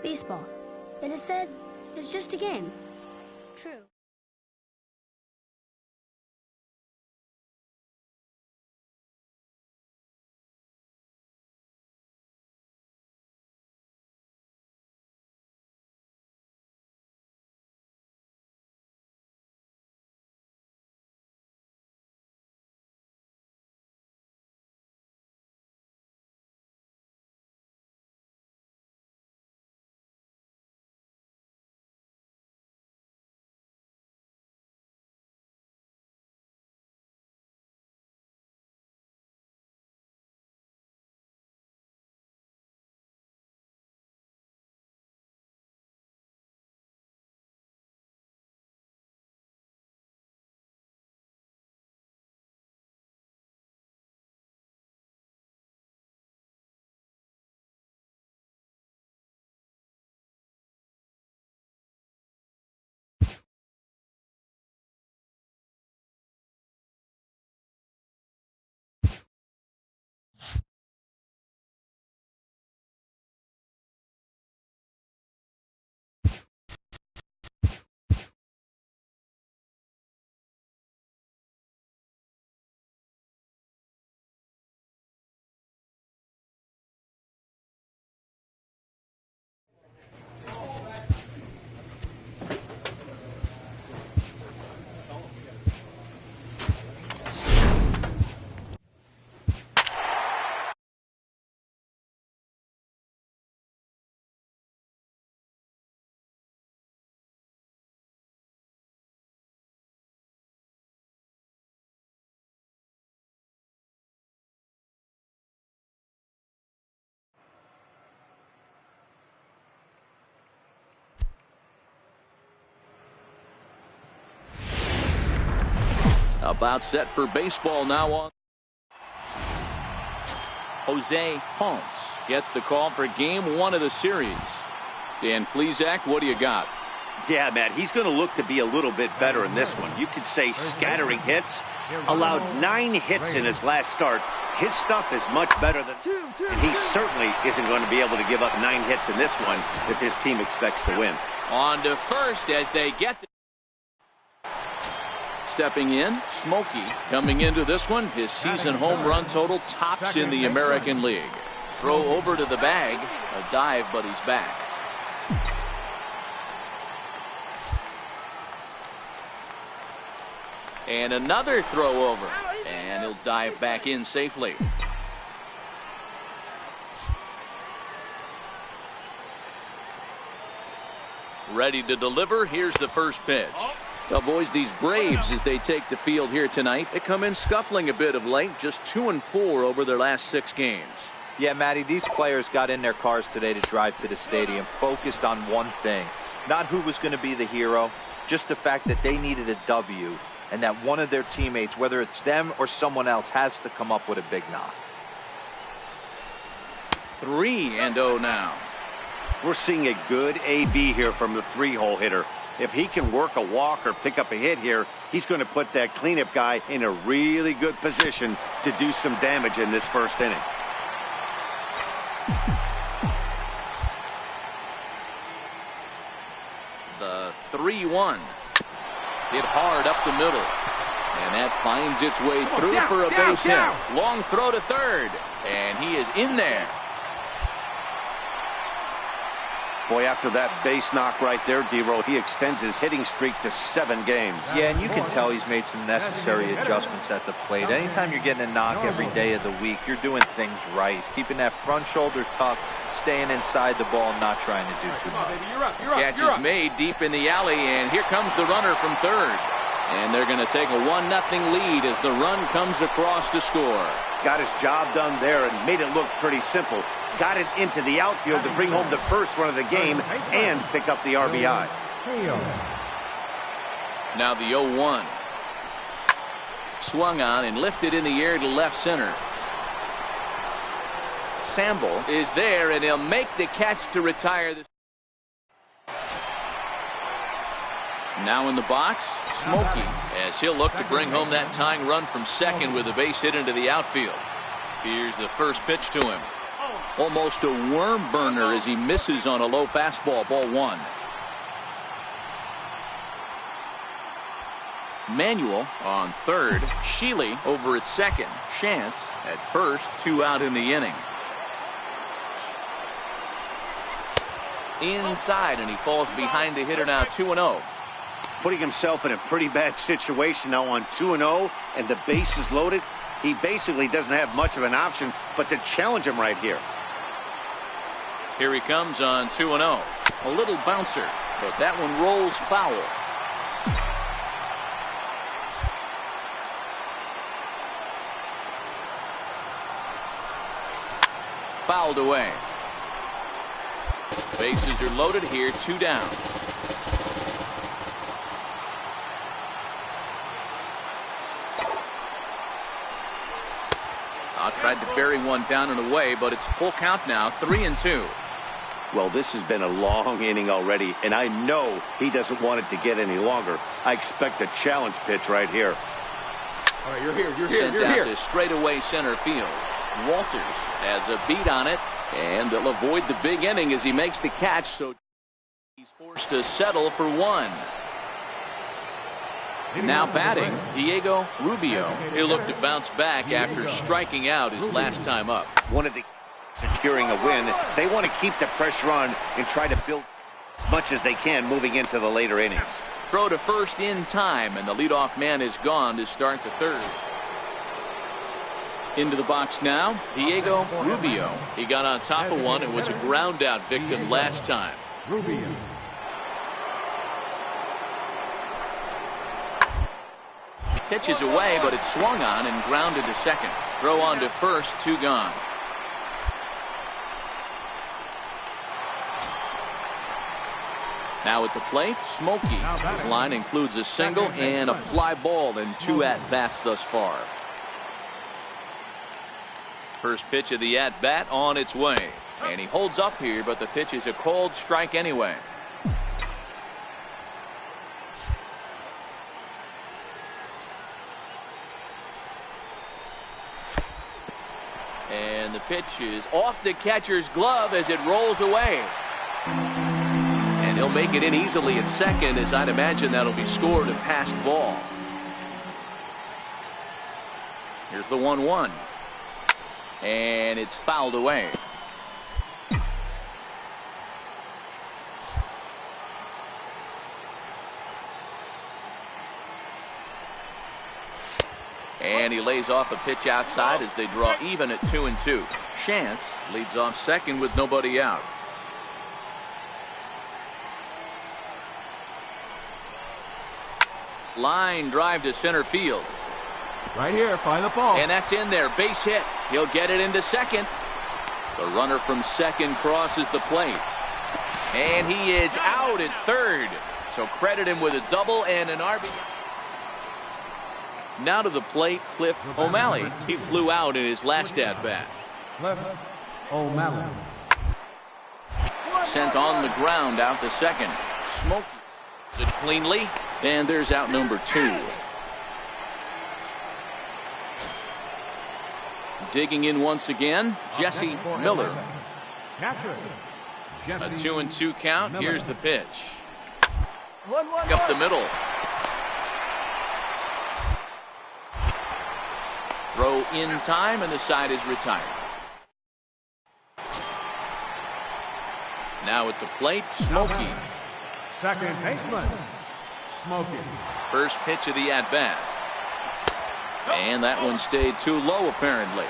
Baseball, it is said, is just a game. True. About set for baseball now on. Jose Ponce gets the call for game 1 of the series. Dan Plesac, what do you got? Yeah, Matt, he's going to look to be a little bit better in this one. You could say scattering hits. Allowed 9 hits in his last start. His stuff is much better than... And he certainly isn't going to be able to give up 9 hits in this one if his team expects to win. On to first as they get... Stepping in, Smokey coming into this one. His season home run total tops in the American League. Throw over to the bag. A dive, but he's back. And another throw over. And he'll dive back in safely. Ready to deliver. Here's the first pitch. Well, boys, these Braves, as they take the field here tonight, they come in scuffling a bit of late, just 2-4 over their last 6 games. Yeah, Matty, these players got in their cars today to drive to the stadium, focused on one thing. Not who was going to be the hero, just the fact that they needed a W, and that one of their teammates, whether it's them or someone else, has to come up with a big knock. 3-0 now. We're seeing a good AB here from the 3-hole hitter. If he can work a walk or pick up a hit here, he's going to put that cleanup guy in a really good position to do some damage in this first inning. The 3-1. Hit hard up the middle. And that finds its way through for a base hit. Long throw to third. And he is in there. Boy, after that base knock right there, D-Roll, he extends his hitting streak to 7 games. Yeah, and you can tell he's made some necessary adjustments at the plate. Anytime you're getting a knock every day of the week, you're doing things right. He's keeping that front shoulder tucked, staying inside the ball, and not trying to do too much. Catch is made deep in the alley, and here comes the runner from third. And they're going to take a 1-0 lead as the run comes across to score. Got his job done there and made it look pretty simple. Got it into the outfield to bring home the first run of the game and pick up the RBI. Now the 0-1. Swung on and lifted in the air to left center. Samble is there, and he'll make the catch to retire this. Now in the box, Smokey, as he'll look to bring home that tying run from second with a base hit into the outfield. Here's the first pitch to him. Almost a worm burner as he misses on a low fastball, ball one. Manuel on third. Sheely over at second. Chance at first. 2 out in the inning. Inside, and he falls behind the hitter now. 2-0. Putting himself in a pretty bad situation now on 2-0, and the base is loaded. He basically doesn't have much of an option but to challenge him right here. Here he comes on 2-0. A little bouncer, but that one rolls foul. Fouled away. Bases are loaded here, 2 down. Tried to bury one down and away, but it's full count now, 3-2. Well, this has been a long inning already, and I know he doesn't want it to get any longer. I expect a challenge pitch right here. All right, you're here. Sent out to straightaway center field. Walters has a beat on it, and they'll avoid the big inning as he makes the catch, so he's forced to settle for one. Now batting, Diego Rubio. He'll look to bounce back after striking out his last time up. One of the securing a win, they want to keep the pressure on and try to build as much as they can moving into the later innings. Throw to first in time, and the leadoff man is gone to start the third. Into the box now, Diego Rubio. He got on top of one and was a ground out victim last time. Rubio. Pitches away, but it's swung on and grounded to second. Throw on to first, 2 gone. Now at the plate, Smokey. His line includes a single and a fly ball in 2 at-bats thus far. First pitch of the at-bat on its way. And he holds up here, but the pitch is a cold strike anyway. And the pitch is off the catcher's glove as it rolls away. And he'll make it in easily at second, as I'd imagine that'll be scored a passed ball. Here's the 1-1. And it's fouled away. And he lays off a pitch outside as they draw even at 2-2. Chance leads off second with nobody out. Line drive to center field. Right here, find the ball. And that's in there, base hit. He'll get it into second. The runner from second crosses the plate. And he is out at third. So credit him with a double and an RBI. Now to the plate, Cliff O'Malley. He flew out in his last at-bat. Cliff O'Malley. Sent on the ground out to second. Smokey it cleanly, and there's out number 2. Digging in once again, Jesse Miller. A 2-2 count. Here's the pitch. Up the middle. Throw in time, and the side is retired. Now at the plate, Smokey. Second baseman, Smokey. First pitch of the at-bat. And that one stayed too low, apparently.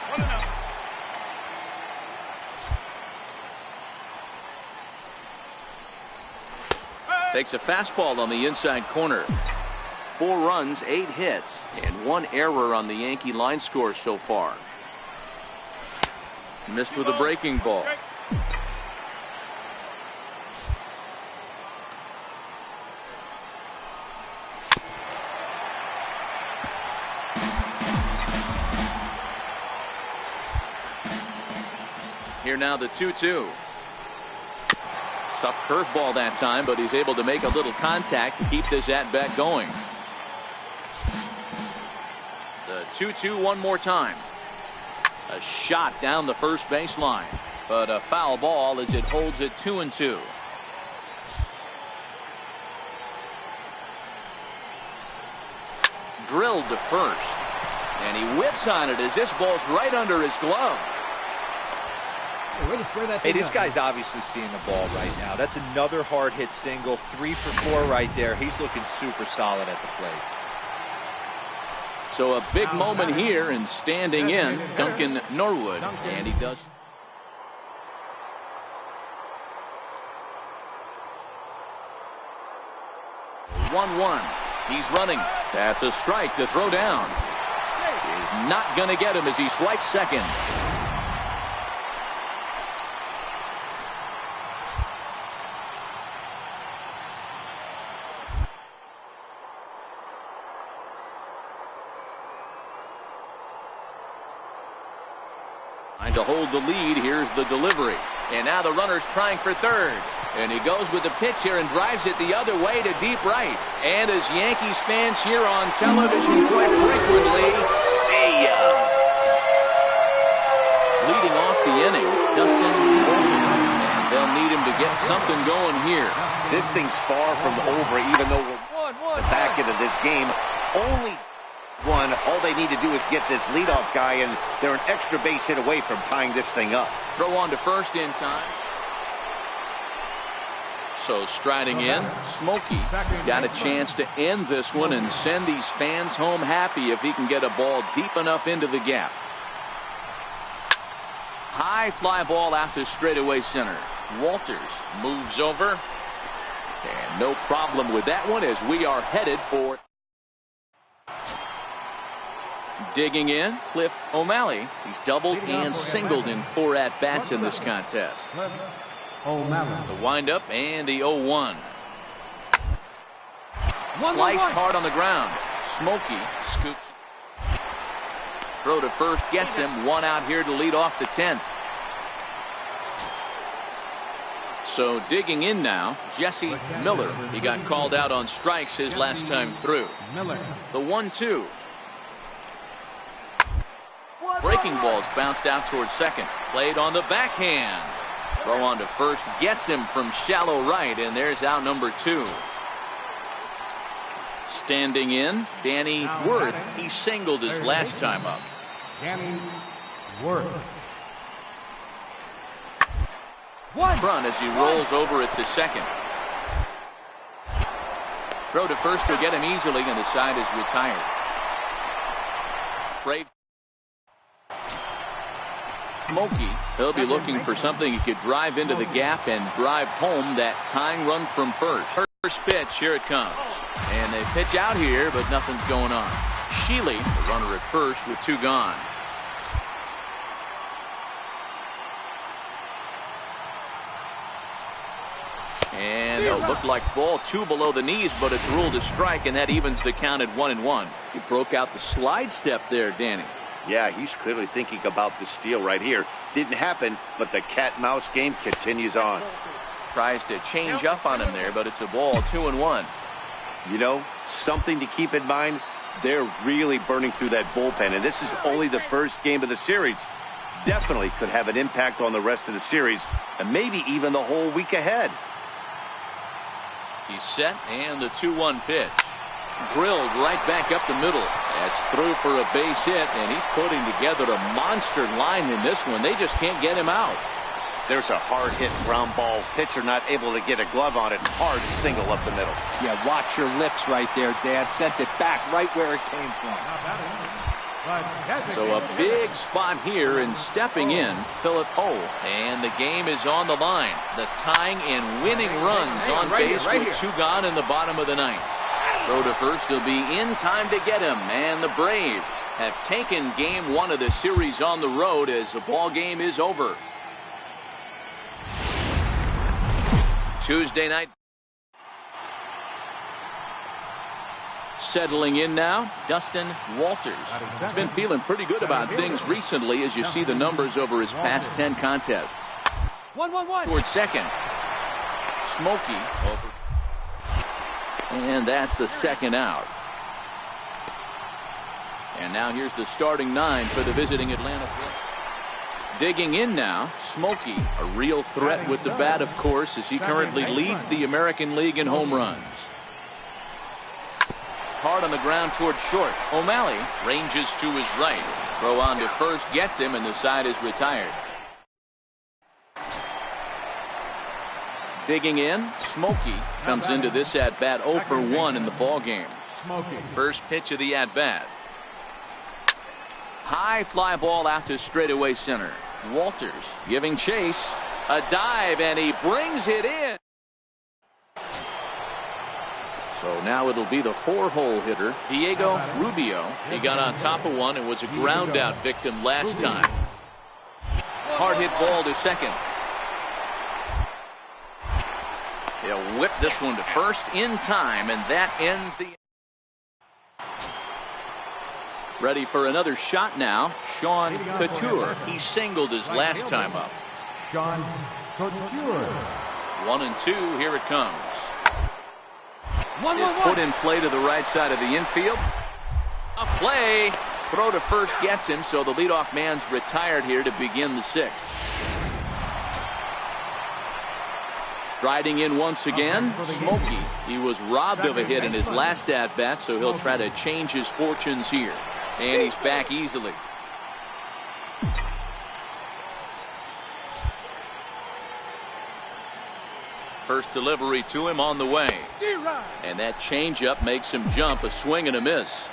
Takes a fastball on the inside corner. 4 runs, 8 hits, and 1 error on the Yankee line score so far. Missed with a breaking ball. Here now the 2-2. Tough curveball that time, but he's able to make a little contact to keep this at-bat going. The 2-2 one more time. A shot down the first baseline. but a foul ball as it holds it 2-2. Drilled to first, and he whips on it as this ball's right under his glove. Hey, this guy's obviously seeing the ball right now. That's another hard hit single, 3 for 4 right there. He's looking super solid at the plate. So a big moment here, and standing in Duncan Norwood, and he does. One. He's running. That's a strike to throw down. He's not going to get him as he swipes second. Trying to hold the lead. Here's the delivery. And now the runner's trying for third. And he goes with the pitch here and drives it the other way to deep right. And as Yankees fans here on television quite frequently, see ya. Leading off the inning, Dustin Walters. And they'll need him to get something going here. This thing's far from over, even though we're the back end of this game. Only one. All they need to do is get this leadoff guy, and they're an extra base hit away from tying this thing up. Throw on to first in time. So striding in, Smokey got a chance to end this one and send these fans home happy if he can get a ball deep enough into the gap. High fly ball out to straightaway center. Walters moves over. And no problem with that one as we are headed for. Digging in, Cliff O'Malley. He's doubled and singled in 4 at-bats in this contest. The windup and the 0-1. Sliced hard on the ground. Smokey scoops. Throw to first gets him. 1 out here to lead off the 10th. So digging in now, Jesse Miller. He got called out on strikes his last time through. The 1-2. Breaking balls bounced out towards second. Played on the backhand. Throw on to first gets him from shallow right, and there's out number 2. Standing in, Danny Worth. He singled his last time up. Danny Worth. Front as he rolls over it to second. Throw to first will get him easily, and the side is retired. Brave. Smokey, he'll be looking for something he could drive into the gap and drive home that tying run from first. First pitch, here it comes. And they pitch out here, but nothing's going on. Sheely, the runner at first with 2 gone. And it'll look like ball 2 below the knees, but it's ruled a strike, and that evens the count at 1-1. He broke out the slide step there, Danny. Yeah, he's clearly thinking about the steal right here. Didn't happen, but the cat-mouse game continues on. Tries to change up on him there, but it's a ball, 2-1. You know, something to keep in mind, they're really burning through that bullpen, and this is only the first game of the series. Definitely could have an impact on the rest of the series, and maybe even the whole week ahead. He's set, and the 2-1 pitch. Drilled right back up the middle. That's through for a base hit, and he's putting together a monster line in this one. They just can't get him out. There's a hard hit ground ball. Pitcher not able to get a glove on it. Hard single up the middle. Yeah, watch your lips right there, Dad. Sent it back right where it came from. So a big spot here, and stepping in, Phillip O. And the game is on the line. The tying and winning runs on base with 2 gone in the bottom of the 9th. Throw to first, he'll be in time to get him, and the Braves have taken game 1 of the series on the road as the ball game is over. Tuesday night. Settling in now, Dustin Walters. He's been feeling pretty good about things recently as you see the numbers over his past 10 contests. 1-1-1. Towards second. Smokey over. And that's the second out. And now here's the starting 9 for the visiting Atlanta. Digging in now, Smokey, a real threat with the bat, of course, as he currently leads the American League in home runs. Hard on the ground toward short. O'Malley ranges to his right. Throw on to first gets him, and the side is retired. Digging in, Smokey comes into this at-bat 0 for 1 in the ball game. First pitch of the at-bat. High fly ball out to straightaway center. Walters giving chase. A dive, and he brings it in. So now it'll be the 4-hole hitter, Diego Rubio. He got on top of one and was a ground out victim last time. Hard hit ball to second. He'll whip this one to first in time, and that ends the. Ready for another shot now, Sean Couture. He singled his last time up. Sean Couture. 1-2, here it comes. One. Put in play to the right side of the infield. A play. Throw to first gets him, so the leadoff man's retired here to begin the 6th. Striding in once again, Smokey. He was robbed of a hit in his last at-bat, so he'll try to change his fortunes here. And he's back easily. First delivery to him on the way. And that changeup makes him jump, a swing and a miss.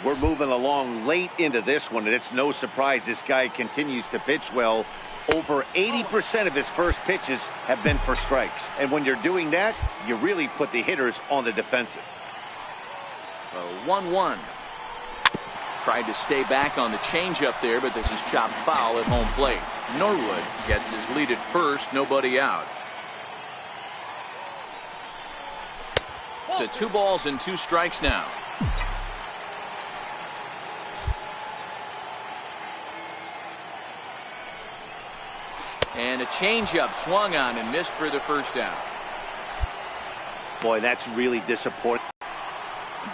We're moving along late into this one, and it's no surprise this guy continues to pitch well. Over 80% of his first pitches have been for strikes. And when you're doing that, you really put the hitters on the defensive. 1-1. Tried to stay back on the changeup there, but this is chopped foul at home plate. Norwood gets his lead at first, nobody out. So 2 balls and 2 strikes now. And a changeup swung on and missed for the first out. Boy, that's really disappointing.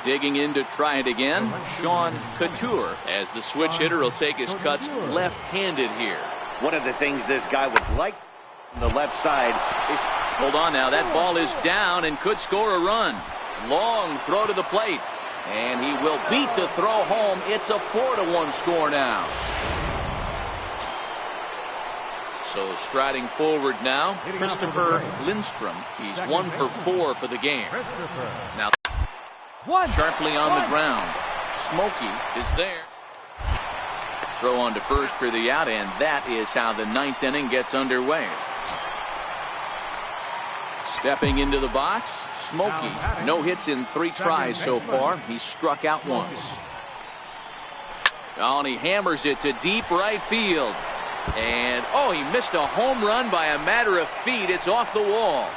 Digging in to try it again, Sean Couture, as the switch hitter will take his cuts left-handed here. One of the things this guy would like on the left side is... Hold on now, that ball is down and could score a run. Long throw to the plate, and he will beat the throw home. It's a 4-1 score now. So striding forward now, Christopher Lindstrom. He's 1 for 4 for the game. Now sharply on the ground. Smokey is there. Throw on to first for the out, and that is how the 9th inning gets underway. Stepping into the box, Smokey. No hits in 3 tries so far. He struck out once. Oh, and he hammers it to deep right field. And, oh, he missed a home run by a matter of feet. It's off the wall.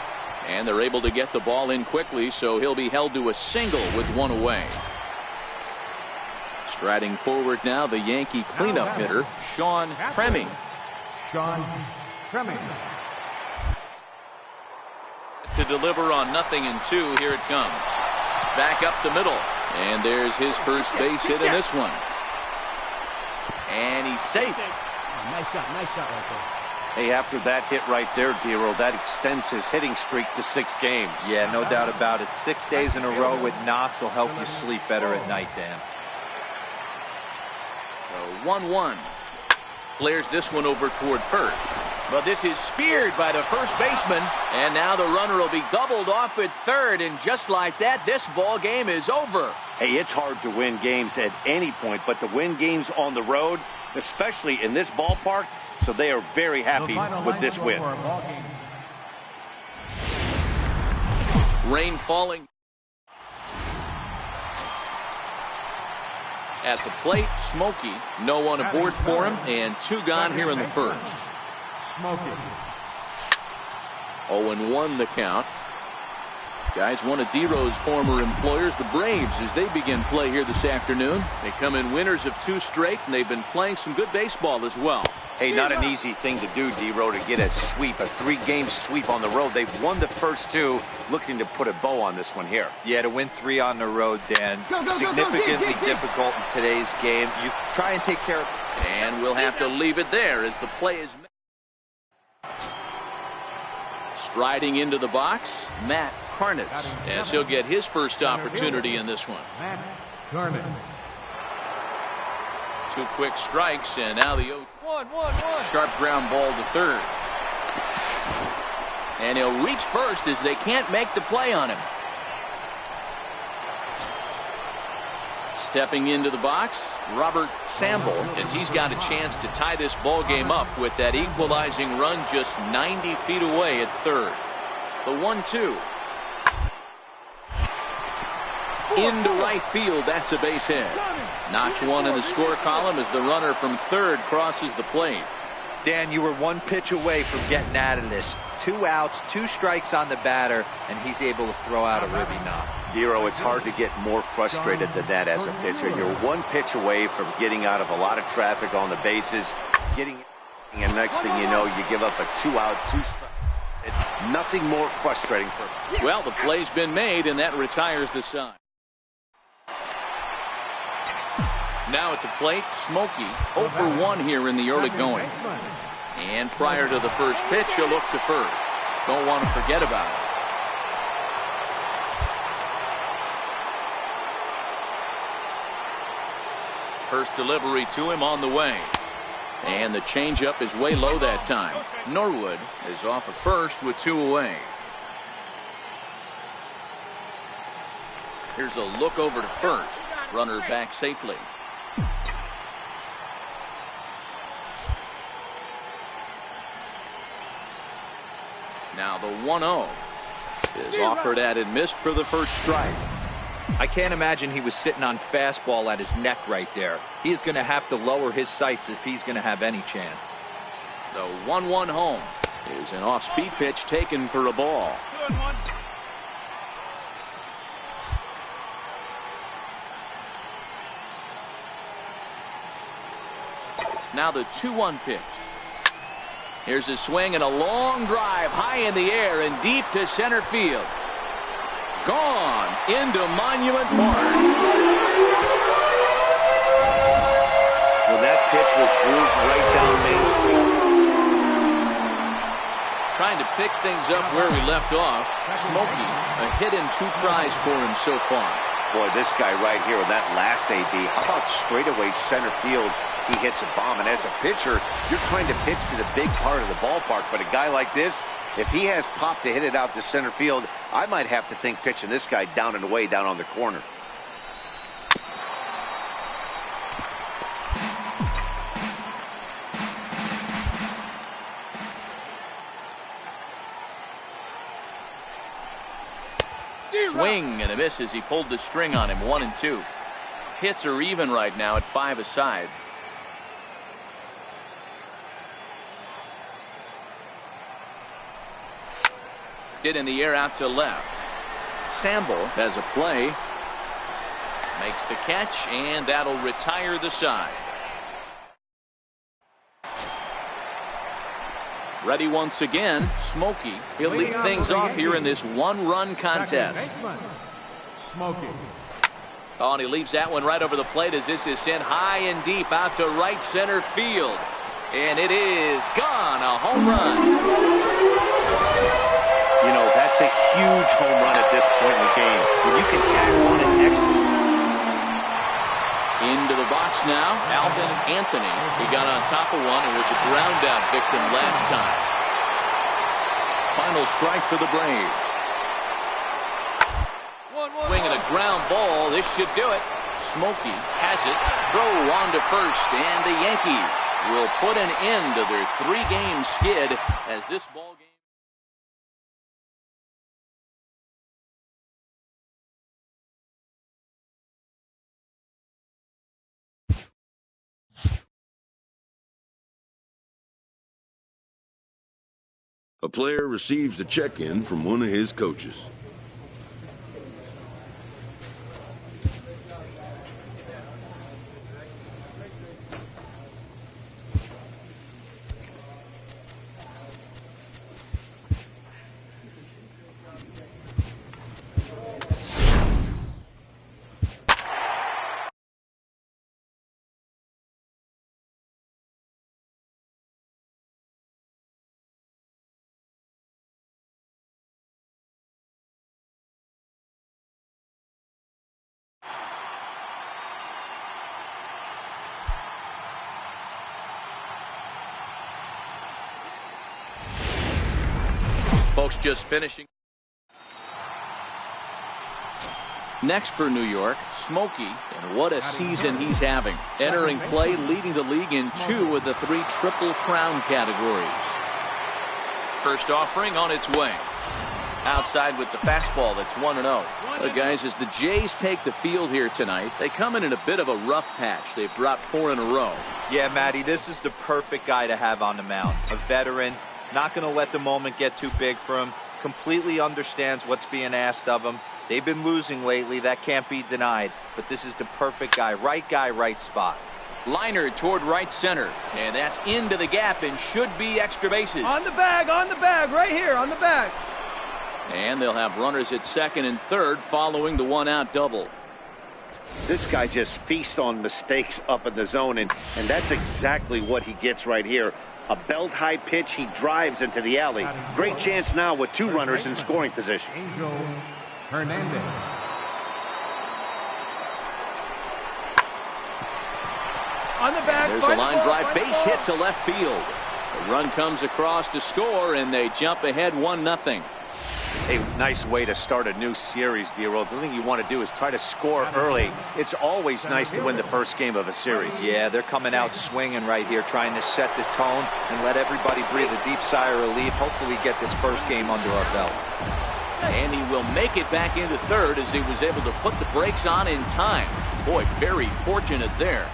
And they're able to get the ball in quickly, so he'll be held to a single with 1 away. Striding forward now, the Yankee cleanup hitter, Sean Treming. Sean Treming. To deliver on 0-2, here it comes. Back up the middle. And there's his first base hit in this one. And he's safe. Nice shot right there. Hey, after that hit right there, Dero, that extends his hitting streak to 6 games. Yeah, no doubt about it. 6 days in a row with knocks will help you sleep better at night, Dan. 1-1. Flares this one over toward first. But this is speared by the first baseman. And now the runner will be doubled off at third. And just like that, this ball game is over. Hey, it's hard to win games at any point, but to win games on the road, especially in this ballpark, so they are very happy with this win. Rain falling. At the plate, Smokey. No one aboard for him, and 2 gone here in the first. 0-1 the count. Guys, one of Dero's former employers, the Braves, as they begin play here this afternoon. They come in winners of 2 straight, and they've been playing some good baseball as well. Hey, not an easy thing to do, Dero, to get a sweep, a 3-game sweep on the road. They've won the first 2, looking to put a bow on this one here. Yeah, to win 3 on the road, Dan, significantly difficult in today's game. You try and take care of And we'll have to leave it there as the play is made. Striding into the box, Matt Karnitz, as he'll get his first opportunity in this one. Matt Karnitz. 2 quick strikes, and now the 0-1. Sharp ground ball to third. And he'll reach first as they can't make the play on him. Stepping into the box, Robert Sample, as he's got a chance to tie this ball game up with that equalizing run just 90 feet away at third. The 1-2. Into right field, that's a base hit. Notch 1 in the score column as the runner from third crosses the plate. Dan, you were 1 pitch away from getting out of this. 2 outs, 2 strikes on the batter, and he's able to throw out a ribby knock. Dero, it's hard to get more frustrated than that as a pitcher. You're 1 pitch away from getting out of a lot of traffic on the bases, and next thing you know, you give up a 2-out, 2-strike. It's nothing more frustrating for. Well, the play's been made, and that retires the side. Now at the plate, Smokey 0 for 1 here in the early going. And prior to the first pitch, he'll look to first. Don't want to forget about it. First delivery to him on the way. And the changeup is way low that time. Norwood is off at first with 2 away. Here's a look over to first. Runner back safely. Now the 1-0 is offered at and missed for the first strike. I can't imagine he was sitting on fastball at his neck right there. He is going to have to lower his sights if he's going to have any chance. The 1-1 home is an off-speed pitch taken for a ball. Good one. Now the 2-1 pitch. Here's a swing and a long drive high in the air and deep to center field. Gone into Monument Park. Well, that pitch was grooved right down Main Street. Trying to pick things up where we left off. Smokey, a hit and 2 tries for him so far. Boy, this guy right here on that last AB, how about straightaway center field? He hits a bomb, and as a pitcher, you're trying to pitch to the big part of the ballpark, but a guy like this, if he has pop to hit it out to center field, I might have to think pitching this guy down and away down on the corner. Swing and a miss as he pulled the string on him. 1-2. Hits are even right now at 5 aside. Hit in the air out to left. Sample has a play. Makes the catch, and that'll retire the side. Ready once again, Smokey. He'll lead things off here in this 1-run contest. Smokey. Oh, and he leaves that one right over the plate as this is sent high and deep out to right center field. And it is gone, a home run. You know, that's a huge home run at this point in the game. When you can tack on an extra. Into the box now, Alvin Anthony. He got on top of one and was a ground out victim last time. Final strike for the Braves. Swing and a ground ball. This should do it. Smokey has it. Throw on to first, and the Yankees will put an end to their 3-game skid as this ball game. A player receives a check-in from one of his coaches. Folks just finishing. Next for New York, Smokey, and what a season he's having. Entering play, leading the league in 2 of the 3 Triple Crown categories. First offering on its way. Outside with the fastball, that's 1-0. Well, guys, as the Jays take the field here tonight, they come in a bit of a rough patch. They've dropped 4 in a row. Yeah, Matty, this is the perfect guy to have on the mound. A veteran, not going to let the moment get too big for him, completely understands what's being asked of him. They've been losing lately, that can't be denied, but this is the perfect guy, right spot. Liner toward right center, and that's into the gap and should be extra bases. On the bag, right here, on the bag. And they'll have runners at second and third following the 1-out double. This guy just feasts on mistakes up in the zone, and that's exactly what he gets right here. A belt-high pitch, he drives into the alley. Great chance now with 2 runners in scoring position. Angel Hernandez. On the bag. There's a line drive, base hit to left field. The run comes across to score, and they jump ahead 1-0. A nice way to start a new series, Dero. The thing you want to do is try to score early. It's always nice to win the first game of a series. Yeah, they're coming out swinging right here, trying to set the tone and let everybody breathe a deep sigh of relief. Hopefully get this first game under our belt. And he will make it back into third as he was able to put the brakes on in time. Boy, very fortunate there.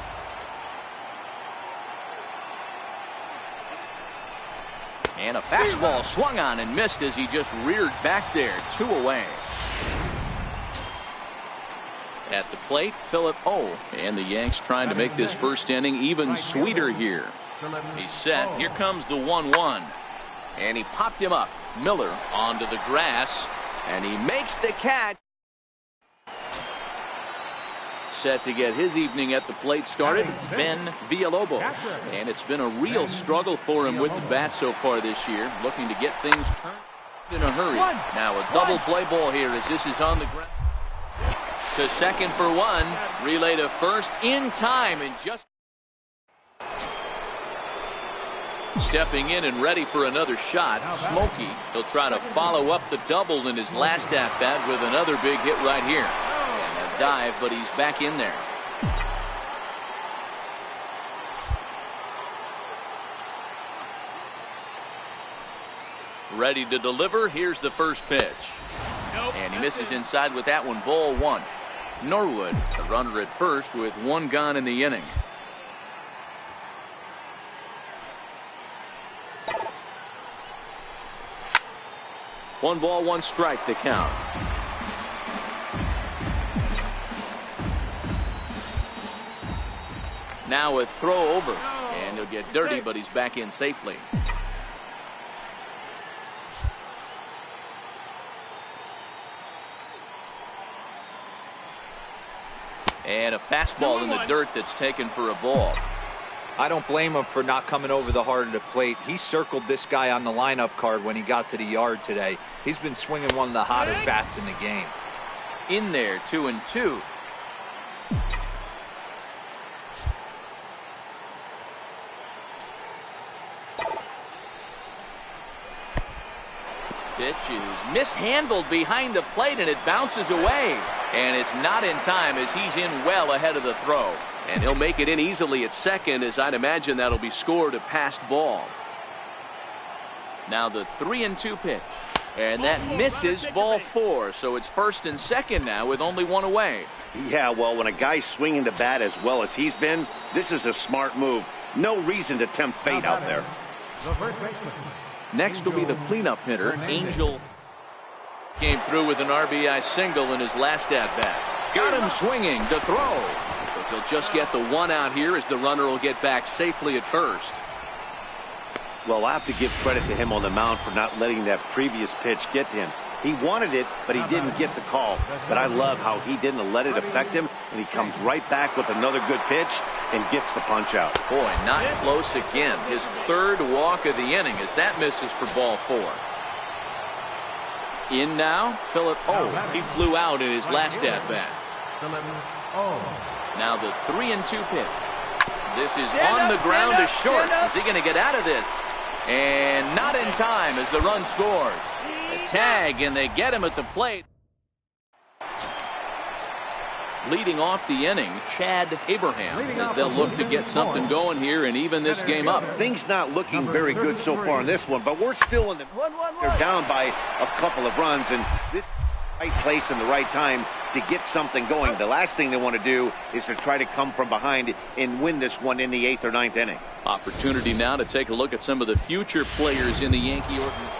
And a fastball swung on and missed as he just reared back there. 2 away. At the plate, Philip O. And the Yanks trying to make this first inning even sweeter here. He's set. Here comes the 1-1. And he popped him up. Miller onto the grass. And he makes the catch. Set to get his evening at the plate started, Ben Villalobos. And it's been a real struggle for him with the bat so far this year, looking to get things turned in a hurry. Now a double play ball here as this is on the ground. To second for 1, relay to first in time, and just stepping in and ready for another shot. Smokey, he'll try to follow up the double in his last at-bat with another big hit right here. Dive, but he's back in there. Ready to deliver. Here's the first pitch. And he misses inside with that one. Ball 1. Norwood, the runner at first with 1 gone in the inning. One ball, 1 strike to count. Now a throw over, and he'll get dirty, but he's back in safely. And a fastball in the dirt that's taken for a ball. I don't blame him for not coming over the heart of the plate. He circled this guy on the lineup card when he got to the yard today. He's been swinging one of the hottest bats in the game. In there, 2-2. Pitch is mishandled behind the plate, and it bounces away. And it's not in time as he's in well ahead of the throw. And he'll make it in easily at second, as I'd imagine that'll be scored a passed ball. Now the 3-2 pitch. And that misses, ball 4. So it's first and second now with only 1 away. Yeah, well, when a guy's swinging the bat as well as he's been, this is a smart move. No reason to tempt fate out there. Next will be the cleanup hitter, Angel. Came through with an RBI single in his last at-bat. Got him swinging to throw. But they'll just get the 1 out here as the runner will get back safely at first. Well, I have to give credit to him on the mound for not letting that previous pitch get to him. He wanted it, but he didn't get the call. But I love how he didn't let it affect him, and he comes right back with another good pitch and gets the punch out. Boy, not close again. His 3rd walk of the inning as that misses for ball 4. In now, Philip O. He flew out in his last at-bat. Now the 3-2 pitch. This is on the ground to short. Is he going to get out of this? And not in time as the run scores. A tag, and they get him at the plate. Leading off the inning, Chad Abraham, as they'll look to get something going here and even this game up. Things not looking very good so far in this one, but we're still in the... They're down by a couple of runs, and this right place and the right time to get something going. The last thing they want to do is to try to come from behind and win this one in the 8th or 9th inning. Opportunity now to take a look at some of the future players in the Yankee organization.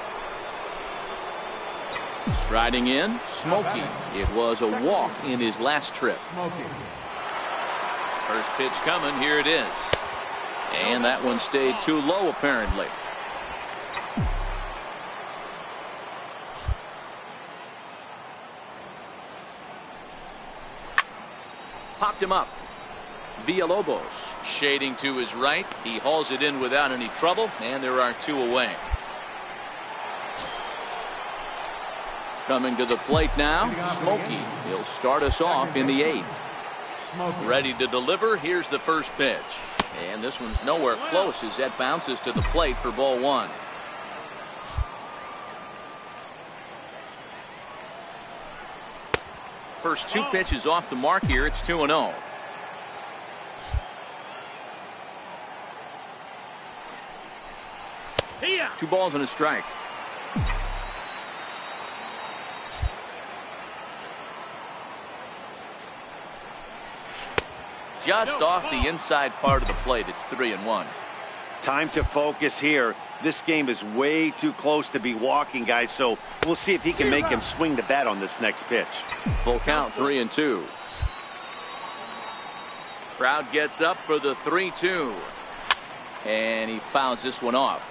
Striding in, Smokey. It was a walk in his last trip. First pitch coming, here it is. And that one stayed too low apparently. Popped him up. Villalobos shading to his right. He hauls it in without any trouble, and there are 2 away. Coming to the plate now, Smokey. He'll start us off in the 8th. Ready to deliver. Here's the first pitch. And this one's nowhere close as that bounces to the plate for ball 1. First 2 pitches off the mark here. It's 2-0. Two balls and a strike. Just off the inside part of the plate. It's 3-1. Time to focus here. This game is way too close to be walking, guys, so we'll see if he can make him swing the bat on this next pitch. Full count, 3-2. Crowd gets up for the 3-2. And he fouls this one off.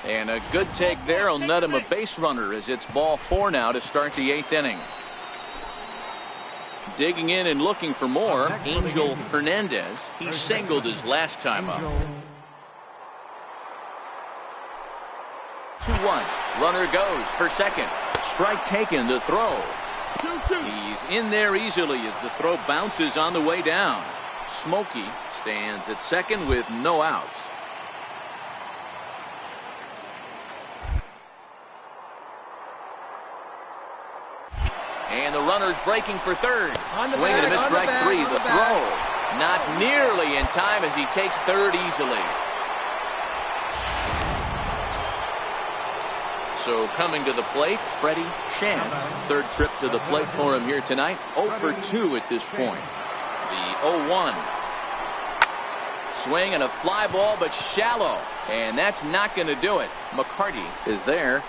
And a good take there will net him a base runner as it's ball 4 now to start the 8th inning. Digging in and looking for more, Angel Hernandez. He singled his last time up. 2-1. Runner goes for second. Strike taken, the throw. He's in there easily as the throw bounces on the way down. Smokey stands at second with no outs. And the runner's breaking for third. Swing and a miss, strike 3. The throw not nearly in time as he takes third easily. So coming to the plate, Freddie Chance. Third trip to the plate for him here tonight. 0 for 2 at this point. The 0-1. Swing and a fly ball, but shallow. And that's not going to do it. McCarty is there.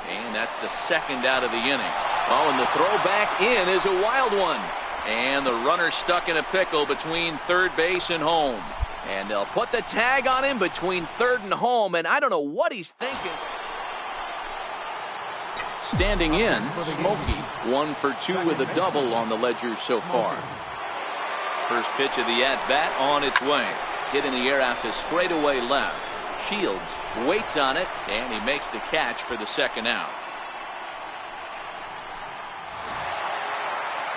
And that's the second out of the inning. Oh, and the throw back in is a wild one. And the runner stuck in a pickle between third base and home. And they'll put the tag on him between third and home. And I don't know what he's thinking. Standing in, Smokey. 1 for 2 with a double on the ledger so far. First pitch of the at-bat on its way. Hit in the air out to straightaway left. Shields waits on it, and he makes the catch for the second out.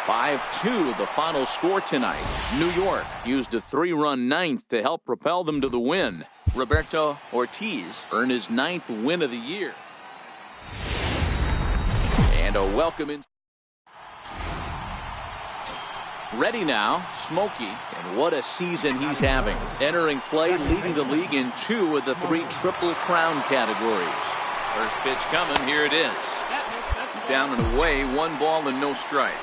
5-2 the final score tonight. New York used a 3-run ninth to help propel them to the win. Roberto Ortiz earned his 9th win of the year. And a welcome in. Ready now, Smokey, and what a season he's having. Entering play, leading the league in 2 of the 3 Triple Crown categories. First pitch coming, here it is. Down and away, 1 ball and no strikes.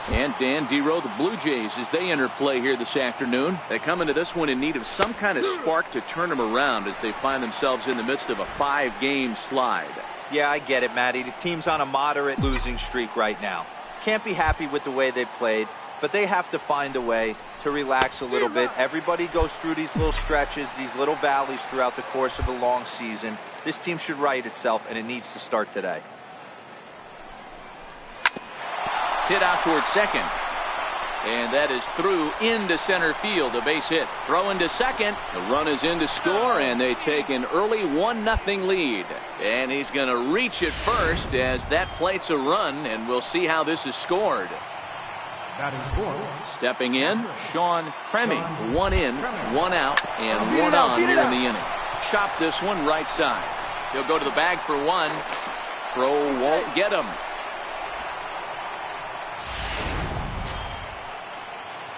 And Dan Dero, the Blue Jays, as they enter play here this afternoon, they come into this one in need of some kind of spark to turn them around as they find themselves in the midst of a 5-game slide. Yeah, I get it, Matty. The team's on a moderate losing streak right now. Can't be happy with the way they played, but they have to find a way to relax a little bit. Everybody goes through these little stretches, these little valleys throughout the course of a long season. This team should right itself, and it needs to start today. Hit out towards second. And that is through into center field. A base hit. Throw into second. The run is in to score, and they take an early 1-0 lead. And he's going to reach it first as that plates a run, and we'll see how this is scored. Batting fourth. Stepping in, Sean Creming. 1 in, 1 out, and 1 on here in the inning. Chop this one right side. He'll go to the bag for 1. Throw won't get him.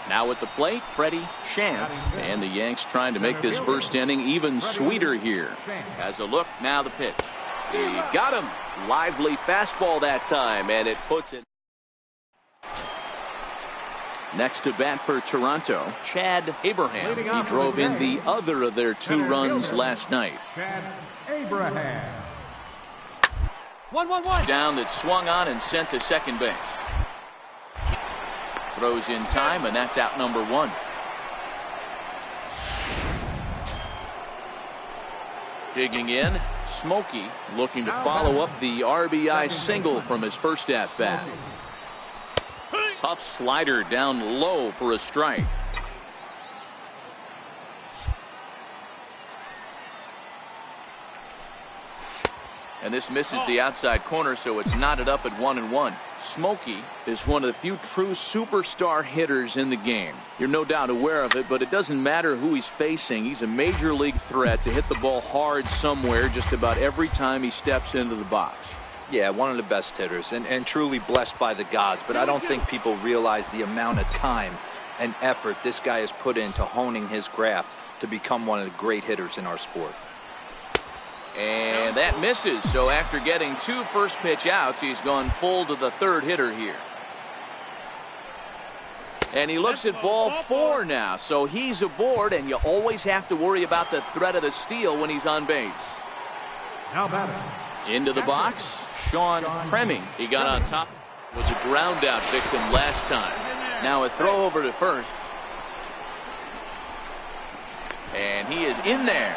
Now at the plate, Freddie Chance. And the Yanks trying to make this first inning even sweeter here. Has a look, now the pitch. He got him. Lively fastball that time, and it puts it. Next to bat for Toronto, Chad Abraham. He drove in the other of their 2 runs last night. Chad Abraham. 1-1-1. Down that swung on and sent to second base. Throws in time, and that's out number 1. Digging in, Smokey looking to follow up the RBI single from his first at-bat. Tough slider down low for a strike. And this misses the outside corner, so it's knotted up at 1-1. Smokey is one of the few true superstar hitters in the game. You're no doubt aware of it, but it doesn't matter who he's facing. He's a major league threat to hit the ball hard somewhere just about every time he steps into the box. Yeah, one of the best hitters and truly blessed by the gods, but I don't think people realize the amount of time and effort this guy has put into honing his craft to become one of the great hitters in our sport. And that misses, so after getting 2 first pitch outs, he's gone full to the 3rd hitter here. And he looks at ball 4 now, so he's aboard, and you always have to worry about the threat of the steal when he's on base. Now batting. Into the box, Sean Creming. He got on top. Was a ground out victim last time. Now a throw over to first. And he is in there.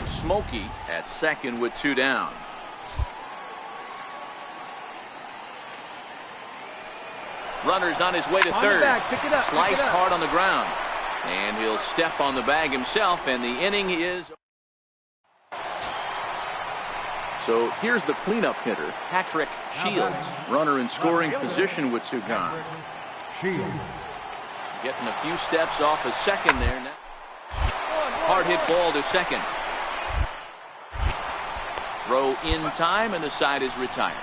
Smokey at second with 2 down. Runner's on his way to third. Pick it up. Sliced hard on the ground. And he'll step on the bag himself, and the inning is. So here's the cleanup hitter, Patrick Shields. Runner in scoring position with 2 gone. Shields. Getting a few steps off of second there. Hard hit ball to second. Throw in time, and the side is retired.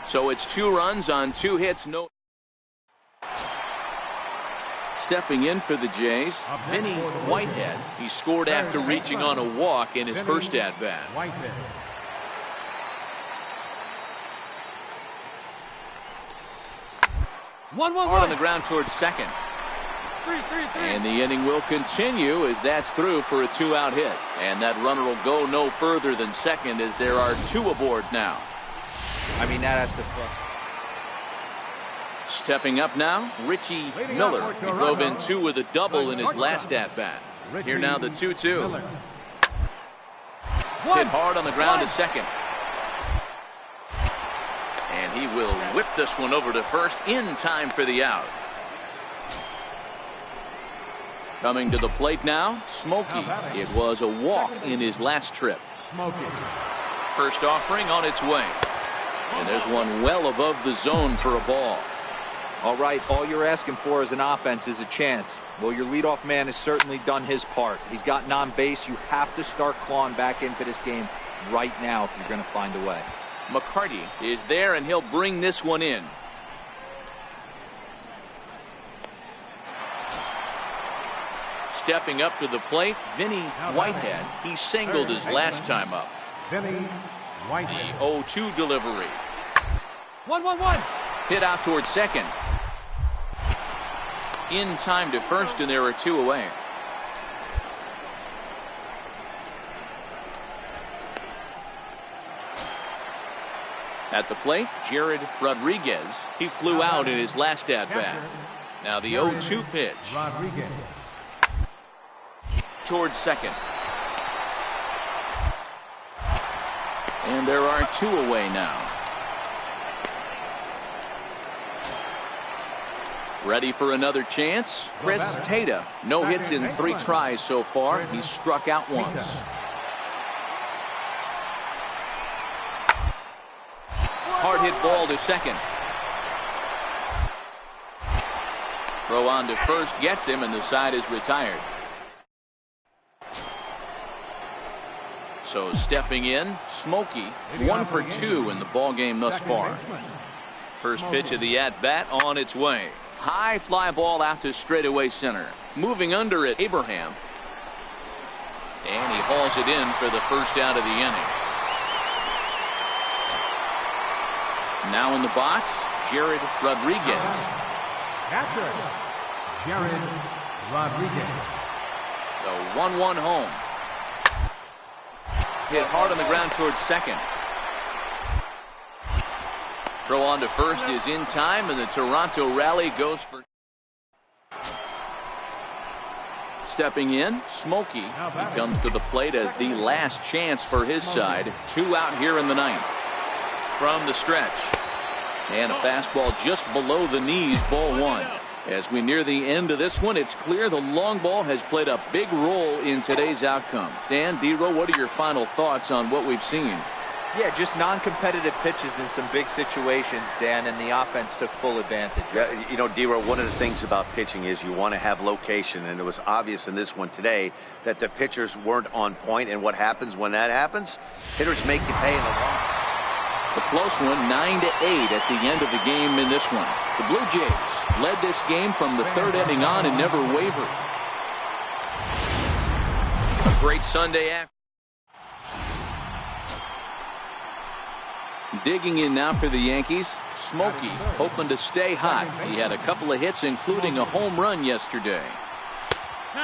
So it's 2 runs on 2 hits. No. Stepping in for the Jays, Vinny Whitehead. He scored after reaching on a walk in his first at-bat. Whitehead. Hard on the ground towards second. And the inning will continue as that's through for a 2-out hit. And that runner will go no further than second as there are 2 aboard now. I mean, that has to. Stepping up now, Richie Miller. He drove in 2 with a double in his last at-bat. Here now the 2-2. Hit hard on the ground to second. And he will whip this one over to first in time for the out. Coming to the plate now, Smokey. It was a walk in his last trip. First offering on its way. And there's one well above the zone for a ball. All right, all you're asking for as an offense is a chance. Well, your leadoff man has certainly done his part. He's gotten on base. You have to start clawing back into this game right now if you're going to find a way. McCarty is there, and he'll bring this one in. Stepping up to the plate, Vinny Whitehead. He singled his last time up. Vinny The Whitehead. 0-2 delivery. 1-1-1. Hit out towards second. In time to first, and there are 2 away. At the plate, Jared Rodriguez. He flew out in his last at-bat. Now the 0-2 pitch. Rodriguez. Towards second. And there are 2 away now. Ready for another chance? Chris Tata. No hits in 3 tries so far. He's struck out once. hit ball to second. Throw on to first gets him, and the side is retired. So stepping in, Smokey, 1 for 2 in the ball game thus far. First pitch of the at-bat on its way. High fly ball out to straightaway center. Moving under it, Abraham. And he hauls it in for the first out of the inning. Now in the box, Jared Rodriguez. Catcher, Jared Rodriguez. The 1-1 home. Hit hard on the ground towards second. Throw on to first is in time, and the Toronto rally goes for. Stepping in, Smokey. He comes to the plate as the last chance for his side. 2 out here in the 9th. From the stretch. And a fastball just below the knees, ball 1. As we near the end of this one, it's clear the long ball has played a big role in today's outcome. Dan, D-Row, what are your final thoughts on what we've seen? Yeah, just non-competitive pitches in some big situations, Dan, and the offense took full advantage. Yeah, you know, D-Row, one of the things about pitching is you want to have location, and it was obvious in this one today that the pitchers weren't on point, and what happens when that happens? Hitters make you pay in the long. The close one, 9-8 at the end of the game in this one. The Blue Jays led this game from the 3rd inning on and never wavered. A great Sunday afternoon. Digging in now for the Yankees, Smokey hoping to stay hot. He had a couple of hits, including a home run yesterday.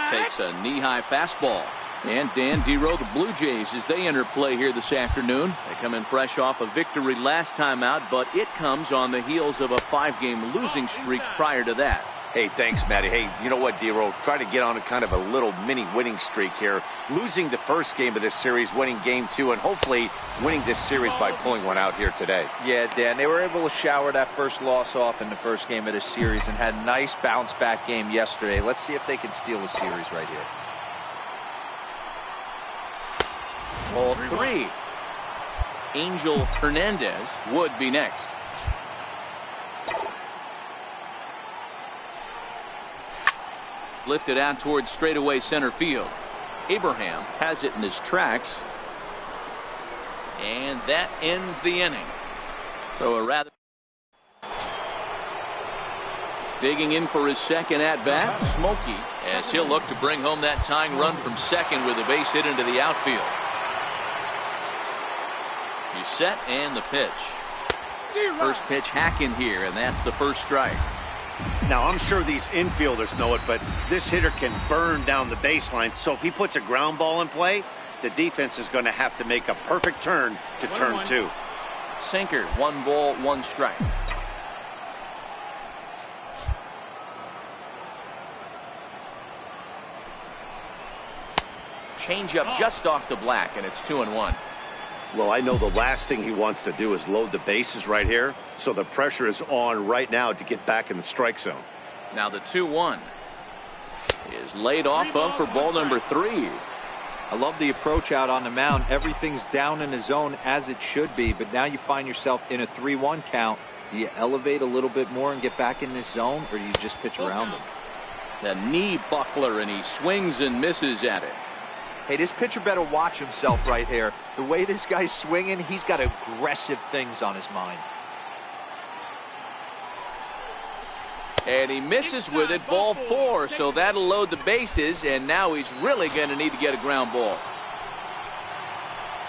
Takes a knee-high fastball. And Dan, D-Row, the Blue Jays, as they enter play here this afternoon. They come in fresh off a victory last time out, but it comes on the heels of a 5-game losing streak prior to that. Hey, thanks, Matty. Hey, you know what, D-Row? Try to get on a kind of a little mini winning streak here. Losing the first game of this series, winning game 2, and hopefully winning this series by pulling one out here today. Yeah, Dan, they were able to shower that first loss off in the first game of this series and had a nice bounce-back game yesterday. Let's see if they can steal the series right here. Ball 3. Angel Hernandez would be next. Lifted out towards straightaway center field. Abraham has it in his tracks. And that ends the inning. So a rather. Digging in for his second at-bat, Smokey, as he'll look to bring home that tying run from second with a base hit into the outfield. He's set, and the pitch. First pitch hacking here, and that's the first strike. Now, I'm sure these infielders know it, but this hitter can burn down the baseline. So if he puts a ground ball in play, the defense is going to have to make a perfect turn to turn 2. Sinker, 1 ball, 1 strike. Changeup just off the black, and it's 2-1. Well, I know the last thing he wants to do is load the bases right here, so the pressure is on right now to get back in the strike zone. Now the 2-1 is laid off of for ball number 3. I love the approach out on the mound. Everything's down in the zone as it should be, but now you find yourself in a 3-1 count. Do you elevate a little bit more and get back in this zone, or do you just pitch around him? The knee buckler, and he swings and misses at it. Hey, this pitcher better watch himself right here. The way this guy's swinging, he's got aggressive things on his mind. And he misses with it, ball 4, so that'll load the bases, and now he's really going to need to get a ground ball.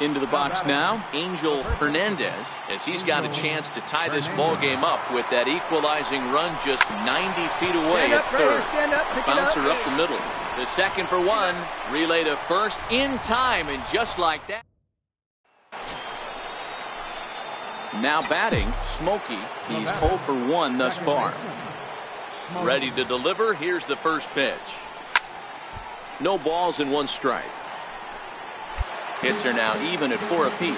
Into the box now, Angel Hernandez, as he's got a chance to tie this ball game up with that equalizing run just 90 feet away at third. Bouncer up the middle. The second for 1, relay to first in time, and just like that. Now batting, Smokey. He's 0 for 1 thus far. Ready to deliver. Here's the first pitch. No balls and 1 strike. Hits are now even at 4 apiece.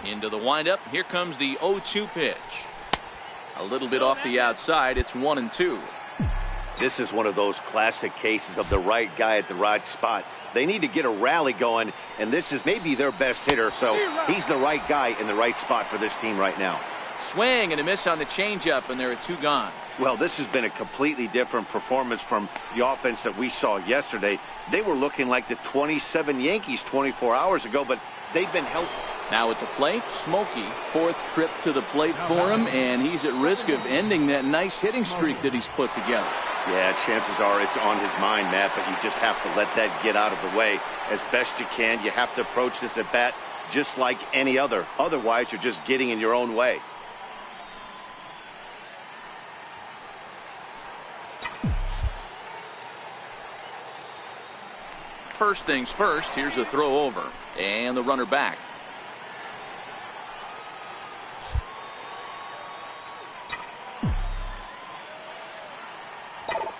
Into the windup. Here comes the 0-2 pitch. A little bit off the outside. It's 1-2. This is one of those classic cases of the right guy at the right spot. They need to get a rally going, and this is maybe their best hitter, so he's the right guy in the right spot for this team right now. Swing and a miss on the changeup, and there are 2 gone. Well, this has been a completely different performance from the offense that we saw yesterday. They were looking like the 27 Yankees 24 hours ago, but they've been held. Now at the plate, Smokey, 4th trip to the plate for him, and he's at risk of ending that nice hitting streak that he's put together. Yeah, chances are it's on his mind, Matt, but you just have to let that get out of the way as best you can. You have to approach this at bat just like any other. Otherwise, you're just getting in your own way. First things first, here's a throw over, and the runner back.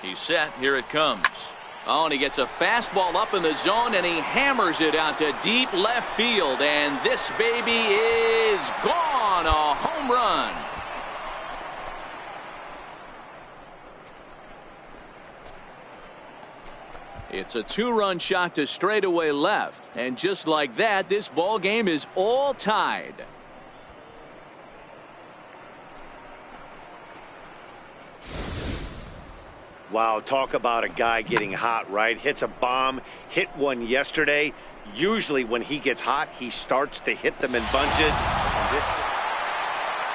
He's set. Here it comes. Oh, and he gets a fastball up in the zone, and he hammers it out to deep left field. And this baby is gone. A home run. It's a 2-run shot to straightaway left. And just like that, this ball game is all tied. Wow, talk about a guy getting hot, right? Hits a bomb, hit one yesterday. Usually when he gets hot, he starts to hit them in bunches.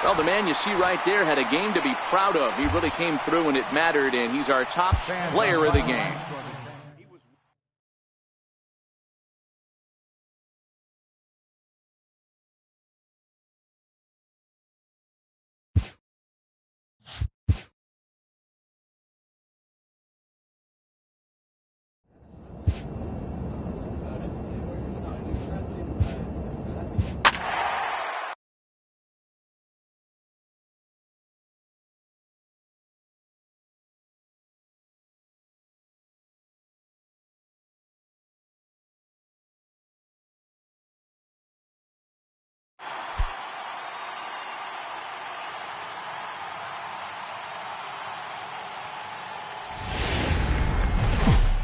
Well, the man you see right there had a game to be proud of. He really came through when it mattered, and he's our top player of the game.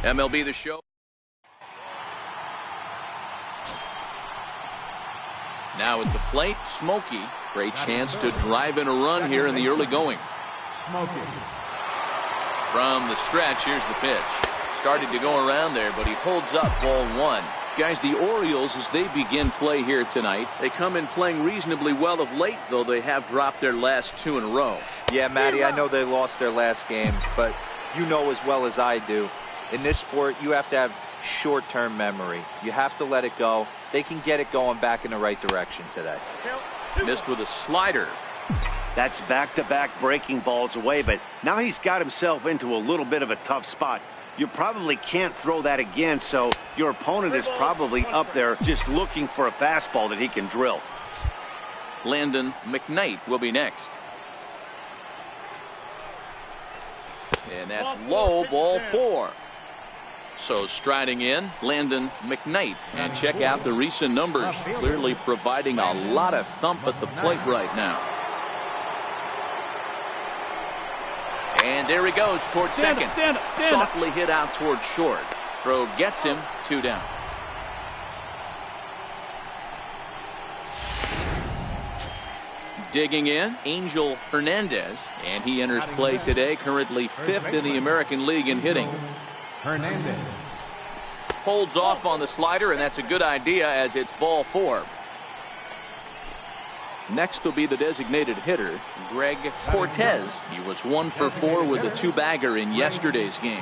MLB The Show. Now at the plate, Smokey. Great chance to drive in a run here in the early going. From the stretch, here's the pitch. Started to go around there, but he holds up ball 1. Guys, the Orioles, as they begin play here tonight, they come in playing reasonably well of late, though they have dropped their last 2 in a row. Yeah, Matty, I know they lost their last game, but you know as well as I do, in this sport, you have to have short-term memory. You have to let it go. They can get it going back in the right direction today. Missed with a slider. That's back-to-back breaking balls away, but now he's got himself into a little bit of a tough spot. You probably can't throw that again, so your opponent is probably up there just looking for a fastball that he can drill. Landon McKnight will be next. And that's low, ball 4. So striding in, Landon McKnight. And check out the recent numbers. Clearly providing a lot of thump at the plate right now. And there he goes towards second. Softly hit out towards short. Throw gets him, 2 down. Digging in, Angel Hernandez, and he enters play today, currently 5th in the American League in hitting. Hernandez holds off on the slider, and that's a good idea as it's ball 4. Next will be the designated hitter, Greg Cortez. He was 1 for 4 with a 2-bagger in yesterday's game.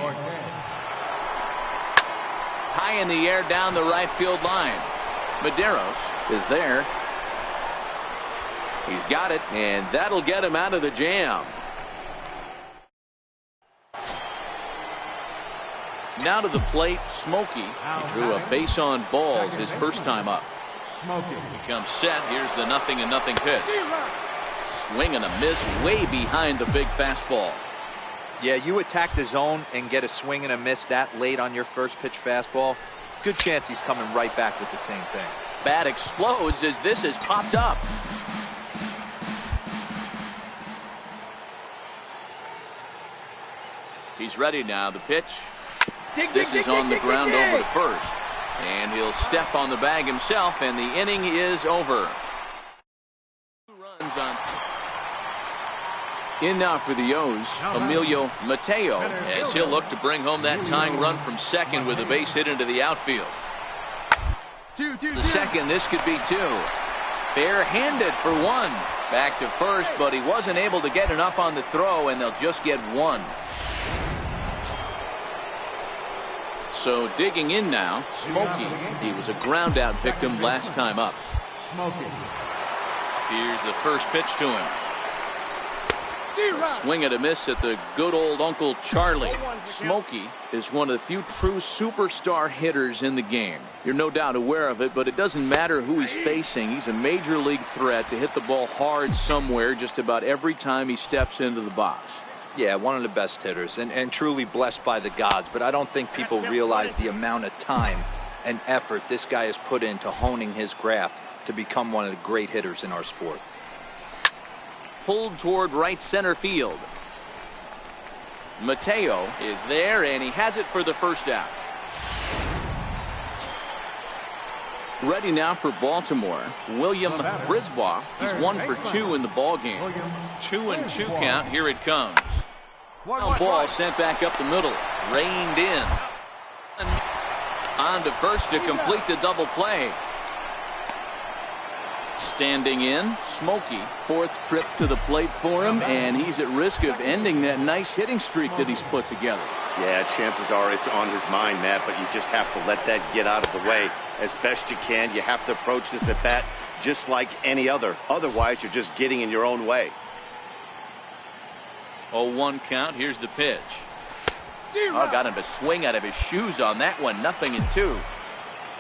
High in the air down the right field line. Medeiros is there. He's got it, and that'll get him out of the jam. Now to the plate, Smokey. He drew a base on balls his first time up. He comes set. Here's the 0-0 pitch. Swing and a miss way behind the big fastball. Yeah, you attack the zone and get a swing and a miss that late on your first pitch fastball. Good chance he's coming right back with the same thing. Bat explodes as this is popped up. He's ready now. The pitch. This is on the ground over to first. And he'll step on the bag himself, and the inning is over. 2 runs on. In now for the O's, Emilio Mateo, as he'll look to bring home that tying run from second with a base hit into the outfield. The second, this could be 2. Bare-handed for 1. Back to first, but he wasn't able to get enough on the throw, and they'll just get 1. So digging in now, Smokey. He was a ground-out victim last time up. Here's the first pitch to him. A swing and a miss at the good old Uncle Charlie. Smokey is one of the few true superstar hitters in the game. You're no doubt aware of it, but it doesn't matter who he's facing. He's a major league threat to hit the ball hard somewhere just about every time he steps into the box. Yeah, one of the best hitters and truly blessed by the gods, but I don't think people realize the amount of time and effort this guy has put into honing his craft to become one of the great hitters in our sport. Pulled toward right center field. Mateo is there, and he has it for the first out. Ready now for Baltimore, William Brisbaugh. He's 1 for 2 in the ball game. 2-2 count. Here it comes. Ball sent back up the middle, reined in. On to first to complete the double play. Standing in, Smokey, 4th trip to the plate for him, and he's at risk of ending that nice hitting streak that he's put together. Yeah, chances are it's on his mind, Matt, but you just have to let that get out of the way as best you can. You have to approach this at bat just like any other. Otherwise, you're just getting in your own way. 0-1 count. Here's the pitch. Oh, got him to swing out of his shoes on that one. 0-2.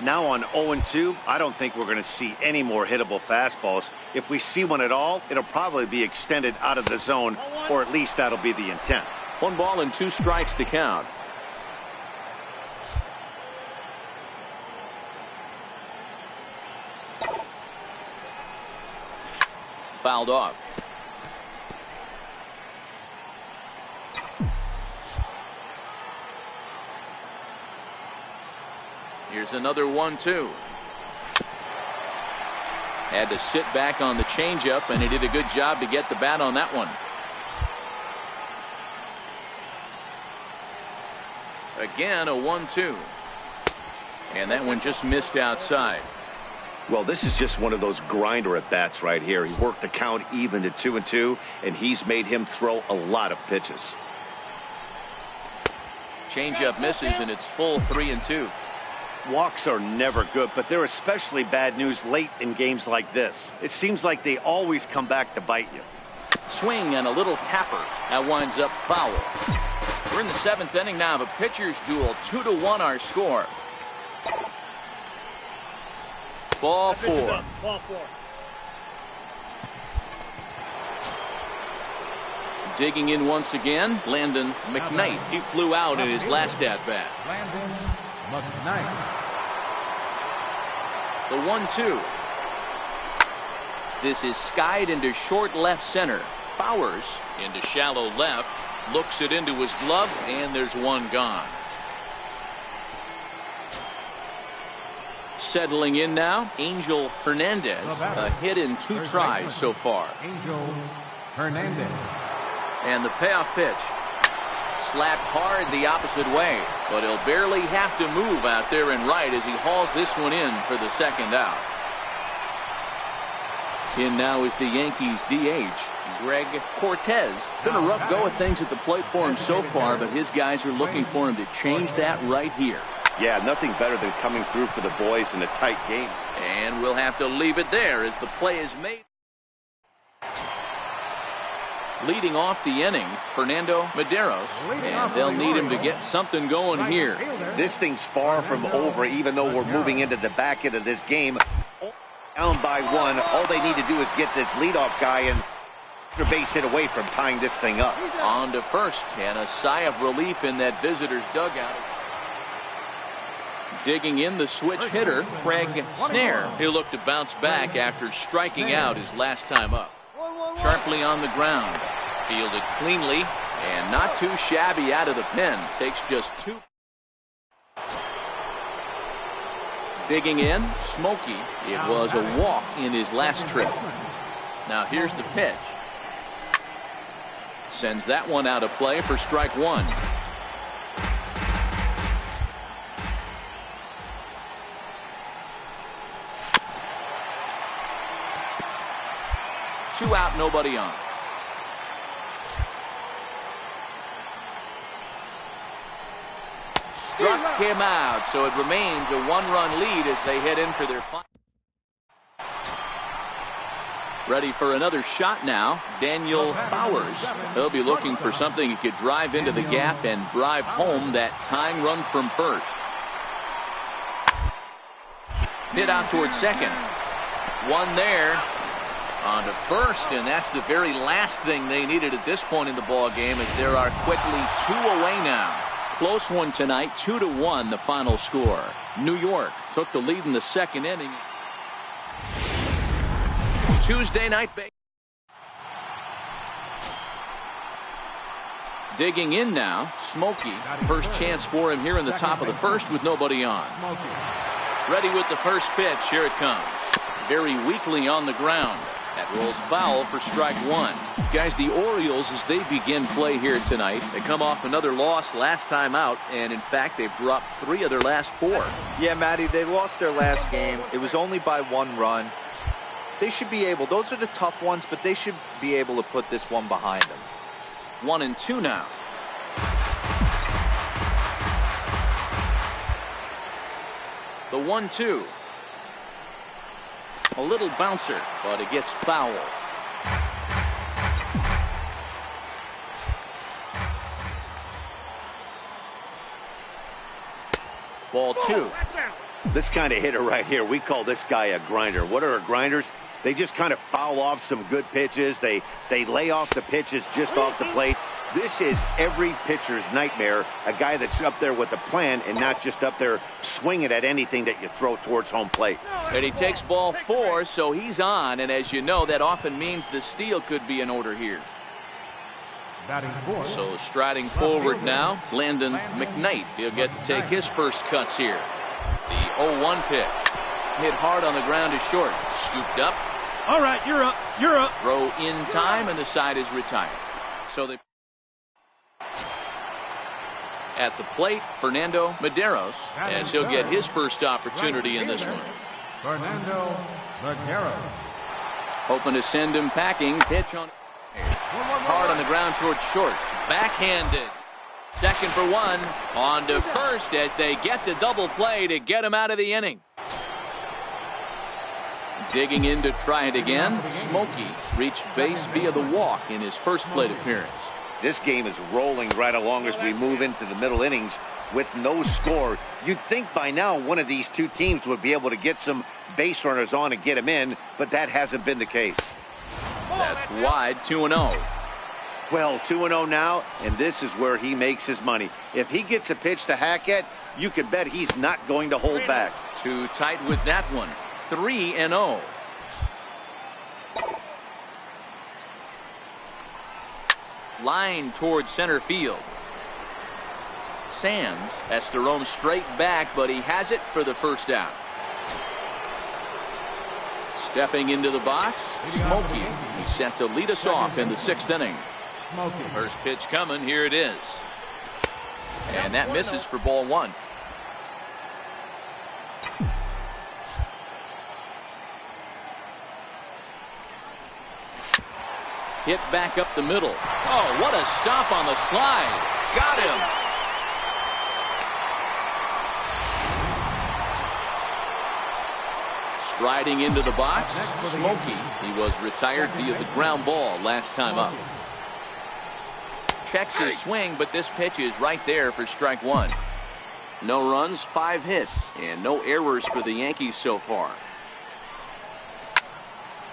Now on 0-2, I don't think we're going to see any more hittable fastballs. If we see one at all, it'll probably be extended out of the zone, or at least that'll be the intent. 1 ball and 2 strikes to count. Fouled off. Here's another 1-2. Had to sit back on the changeup, and he did a good job to get the bat on that one. Again, a 1-2. And that one just missed outside. Well, this is just one of those grinder at bats right here. He worked the count even to 2-2, and he's made him throw a lot of pitches. Changeup misses, and it's full 3-2. Walks are never good, but they're especially bad news late in games like this. It seems like they always come back to bite you. Swing and a little tapper. That winds up foul. We're in the 7th inning now of a pitcher's duel. 2-1 our score. Ball 4. Digging in once again, Landon McKnight. He flew out in his last at-bat. Landon McKnight. The 1-2. This is skied into short left center. Bowers into shallow left. Looks it into his glove, and there's one gone. Settling in now, Angel Hernandez. A hit in 2 tries so far. Angel Hernandez. And the payoff pitch. Slapped hard the opposite way, but he'll barely have to move out there and right as he hauls this one in for the second out. In now is the Yankees DH, Greg Cortez. Been a rough go of things at the plate for him so far, but his guys are looking for him to change that right here. Yeah, nothing better than coming through for the boys in a tight game. And we'll have to leave it there as the play is made. Leading off the inning, Fernando Medeiros, and they'll need him to get something going here. This thing's far from over, even though we're moving into the back end of this game. Down by 1, all they need to do is get this leadoff guy and their base hit away from tying this thing up. On to first, and a sigh of relief in that visitor's dugout. Digging in the switch hitter, Craig Snare. He'll look to bounce back after striking out his last time up. Sharply on the ground. Fielded cleanly. And not too shabby out of the pen. Takes just 2. Digging in, Smokey. It was a walk in his last trip. Now here's the pitch. Sends that one out of play for strike 1. Two out, nobody on. Struck him out, so it remains a 1-run lead as they head in for their final. Ready for another shot now, Daniel Bowers. He'll be looking for something he could drive into the gap and drive home that tying run from first. Hit out towards second. One there. On to first, and that's the very last thing they needed at this point in the ball game, as there are quickly 2 away now. Close one tonight, 2-1 the final score. New York took the lead in the second inning. Tuesday night baseball. Digging in now, Smokey. First chance for him here in the top of the first with nobody on. Ready with the first pitch. Here it comes. Very weakly on the ground. That rolls foul for strike 1. Guys, the Orioles, as they begin play here tonight, they come off another loss last time out, and in fact they've dropped 3 of their last 4. Yeah, Matty, they lost their last game. It was only by 1 run. They should be able, those are the tough ones, but they should be able to put this one behind them. 1-2 now. The 1-2. A little bouncer, but it gets foul. Ball 2. This kind of hitter right here, we call this guy a grinder. What are grinders? They just kind of foul off some good pitches. They lay off the pitches just off the plate. This is every pitcher's nightmare, a guy that's up there with a plan and not just up there swinging at anything that you throw towards home plate. And he takes ball 4, so he's on, and as you know, that often means the steal could be in order here. So striding forward now, Landon McKnight. He'll get to take his first cuts here. The 0-1 pitch. Hit hard on the ground is short. Scooped up. All right, you're up. You're up. Throw in time, and the side is retired. So they... At the plate, Fernando Medeiros, as he'll get his first opportunity in this one. Fernando Medeiros. Hoping to send him packing. Pitch on hard on the ground towards short. Backhanded. Second for 1. On to first as they get the double play to get him out of the inning. Digging in to try it again. Smokey reached base via the walk in his first plate appearance. This game is rolling right along as we move into the middle innings with no score. You'd think by now one of these two teams would be able to get some base runners on and get them in, but that hasn't been the case. That's wide, 2-0. Well, 2-0 now, and this is where he makes his money. If he gets a pitch to hack at, you can bet he's not going to hold back. Too tight with that one. 3-0. Line towards center field. Sands has to roam straight back, but he has it for the first out. Stepping into the box, Smokey. He's set to lead us off in the 6th inning. First pitch coming, here it is. And that misses for ball 1. Hit back up the middle. Oh, what a stop on the slide. Got him. Striding into the box, Smokey. He was retired via the ground ball last time up. Checks his swing, but this pitch is right there for strike 1. No runs, 5 hits, and no errors for the Yankees so far.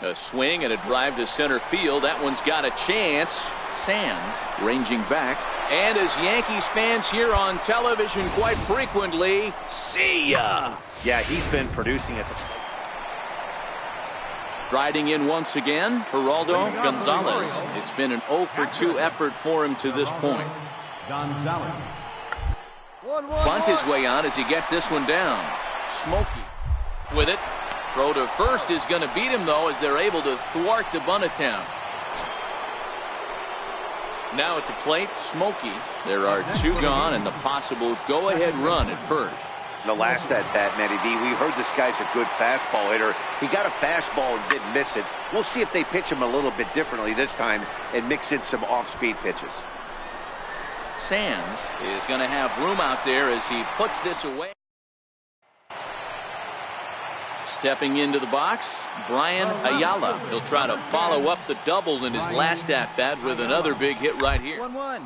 A swing and a drive to center field. That one's got a chance. Sands ranging back. And as Yankees fans hear on television quite frequently, see ya. Yeah, he's been producing at the... Striding in once again, Geraldo Gonzalez. It's been an 0 for 2 effort for him to this point. Gonzalez. Bunt his way on as he gets this one down. Smokey with it. Throw to first is going to beat him, though, as they're able to thwart the bunt attempt. Now at the plate, Smokey. There are 2 gone and the possible go-ahead run at first. The last at bat, Matty B, we heard this guy's a good fastball hitter. He got a fastball and didn't miss it. We'll see if they pitch him a little bit differently this time and mix in some off-speed pitches. Sands is going to have room out there as he puts this away. Stepping into the box, Brian Ayala. He'll try to follow up the double in his last at-bat with another big hit right here.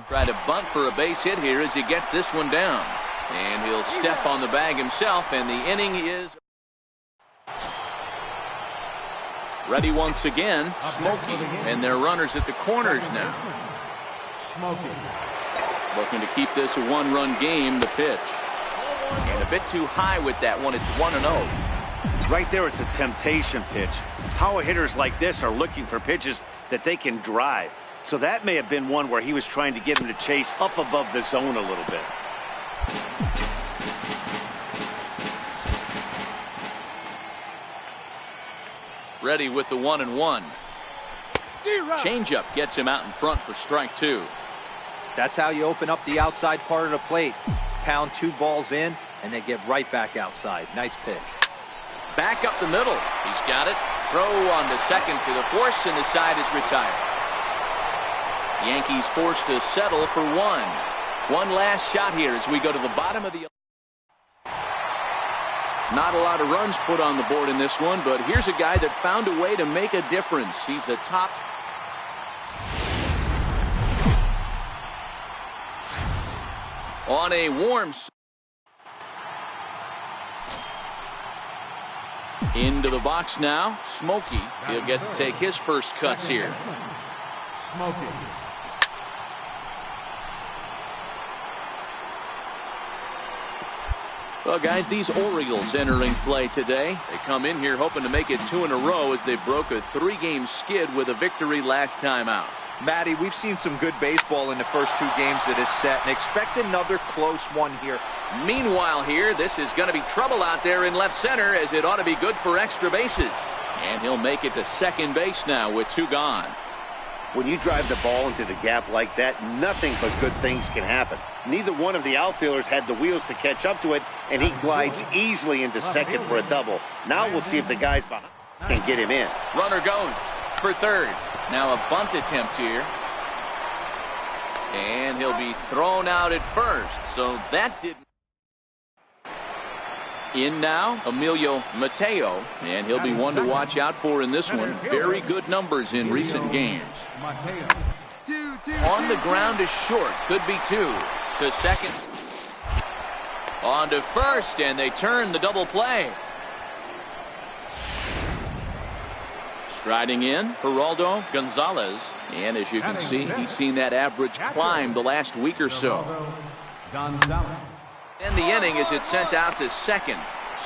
Try to bunt for a base hit here as he gets this one down. And he'll step on the bag himself, and the inning is ready once again. Smokey, and their runners at the corners now. Looking to keep this a 1-run game, the pitch. And a bit too high with that one. It's 1-0. Right there is a temptation pitch. Power hitters like this are looking for pitches that they can drive. So that may have been one where he was trying to get him to chase up above the zone a little bit. Ready with the 1-1. Changeup gets him out in front for strike 2. That's how you open up the outside part of the plate. Pound 2 balls in, and they get right back outside. Nice pitch. Back up the middle. He's got it. Throw on the second to the force, and the side is retired. Yankees forced to settle for 1. One last shot here as we go to the bottom of the... Not a lot of runs put on the board in this one, but here's a guy that found a way to make a difference. He's the top... On a warm... Into the box now, Smokey. He'll get to take his first cuts here. Smokey. Well, guys, these Orioles entering play today. They come in here hoping to make it 2 in a row as they broke a 3-game skid with a victory last time out. Matty, we've seen some good baseball in the first 2 games of this set, and expect another close one here. Meanwhile here, this is going to be trouble out there in left center, as it ought to be good for extra bases. And he'll make it to second base now with 2 gone. When you drive the ball into the gap like that, nothing but good things can happen. Neither one of the outfielders had the wheels to catch up to it, and he glides easily into second for a double. Now we'll see if the guys behind can get him in. Runner goes for third. Now a bunt attempt here. And he'll be thrown out at first. So that didn't. In now, Emilio Mateo, and he'll be one to watch out for in this one. Very good numbers in recent games. On the ground is short. Could be 2. To second. On to first, and they turn the double play. Striding in, Geraldo Gonzalez. And as you can see, he's seen that average climb the last week or so. And the inning as it's sent out to second.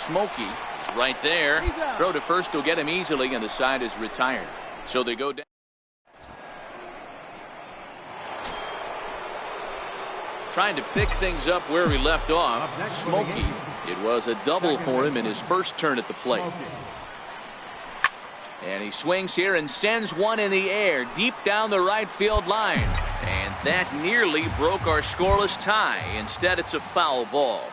Smokey is right there. Throw to first will get him easily, and the side is retired. So they go down. Trying to pick things up where he left off. Smokey. It was a double for him in his first turn at the plate. And he swings here and sends one in the air deep down the right field line. And that nearly broke our scoreless tie. Instead, it's a foul ball.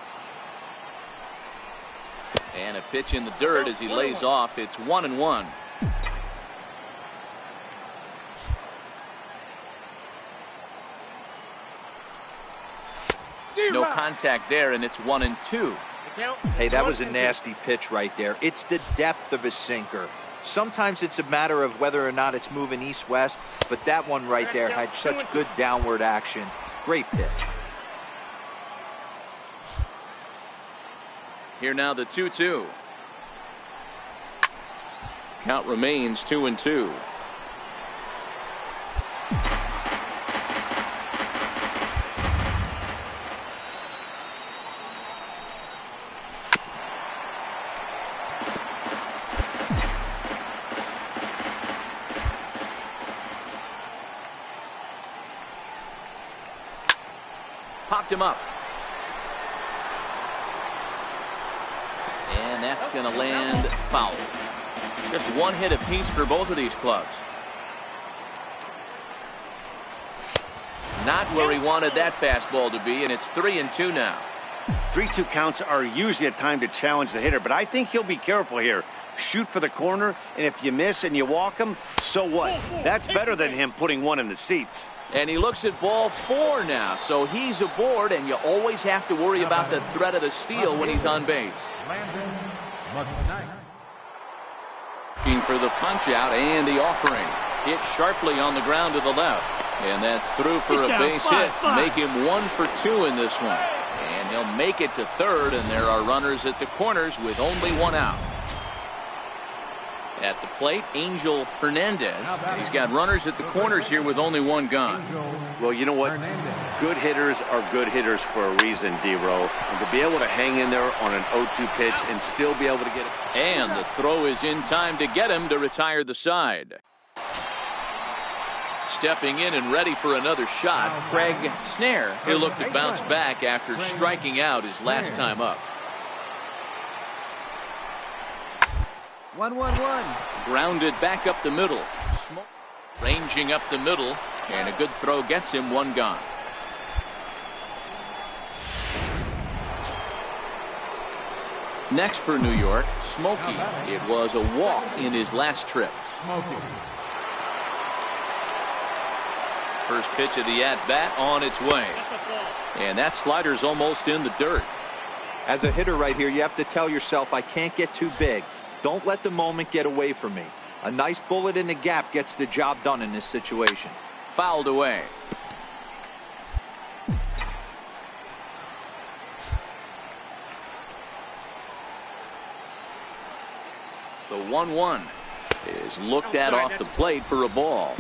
And a pitch in the dirt as he lays off. It's 1-1. No contact there, and it's 1-2. Hey, that was a nasty pitch right there. It's the depth of a sinker. Sometimes it's a matter of whether or not it's moving east-west, but that one right there had such good downward action. Great pitch. Here now the 2-2. Count remains 2-2. picked him up. And that's going to land foul. Just one hit apiece for both of these clubs. Not where he wanted that fastball to be, and it's 3-2 now. 3-2 counts are usually a time to challenge the hitter, but I think he'll be careful here. Shoot for the corner, and if you miss and you walk him, so what? That's better than him putting one in the seats. And he looks at ball 4 now, so he's aboard, and you always have to worry about the threat of the steal when he's on base. Looking for the punch out and the offering. Hit sharply on the ground to the left. And that's through for a base hit. Make him 1 for 2 in this one. And he'll make it to third, and there are runners at the corners with only 1 out. At the plate, Angel Hernandez. He's got runners at the corners here with only 1 gone. Well, you know what? Good hitters are good hitters for a reason, D-Row. And to be able to hang in there on an 0-2 pitch and still be able to get it. And the throw is in time to get him to retire the side. Stepping in and ready for another shot, Craig Snare. He'll look to bounce back after striking out his last time up. 1-1-1. Grounded back up the middle. Ranging up the middle, and a good throw gets him 1 gone. Next for New York, Smokey. It was a walk in his last trip. First pitch of the at-bat on its way. And that slider's almost in the dirt. As a hitter right here, you have to tell yourself, I can't get too big. Don't let the moment get away from me. A nice bullet in the gap gets the job done in this situation. Fouled away. The 1-1 is looked at off the plate for a ball.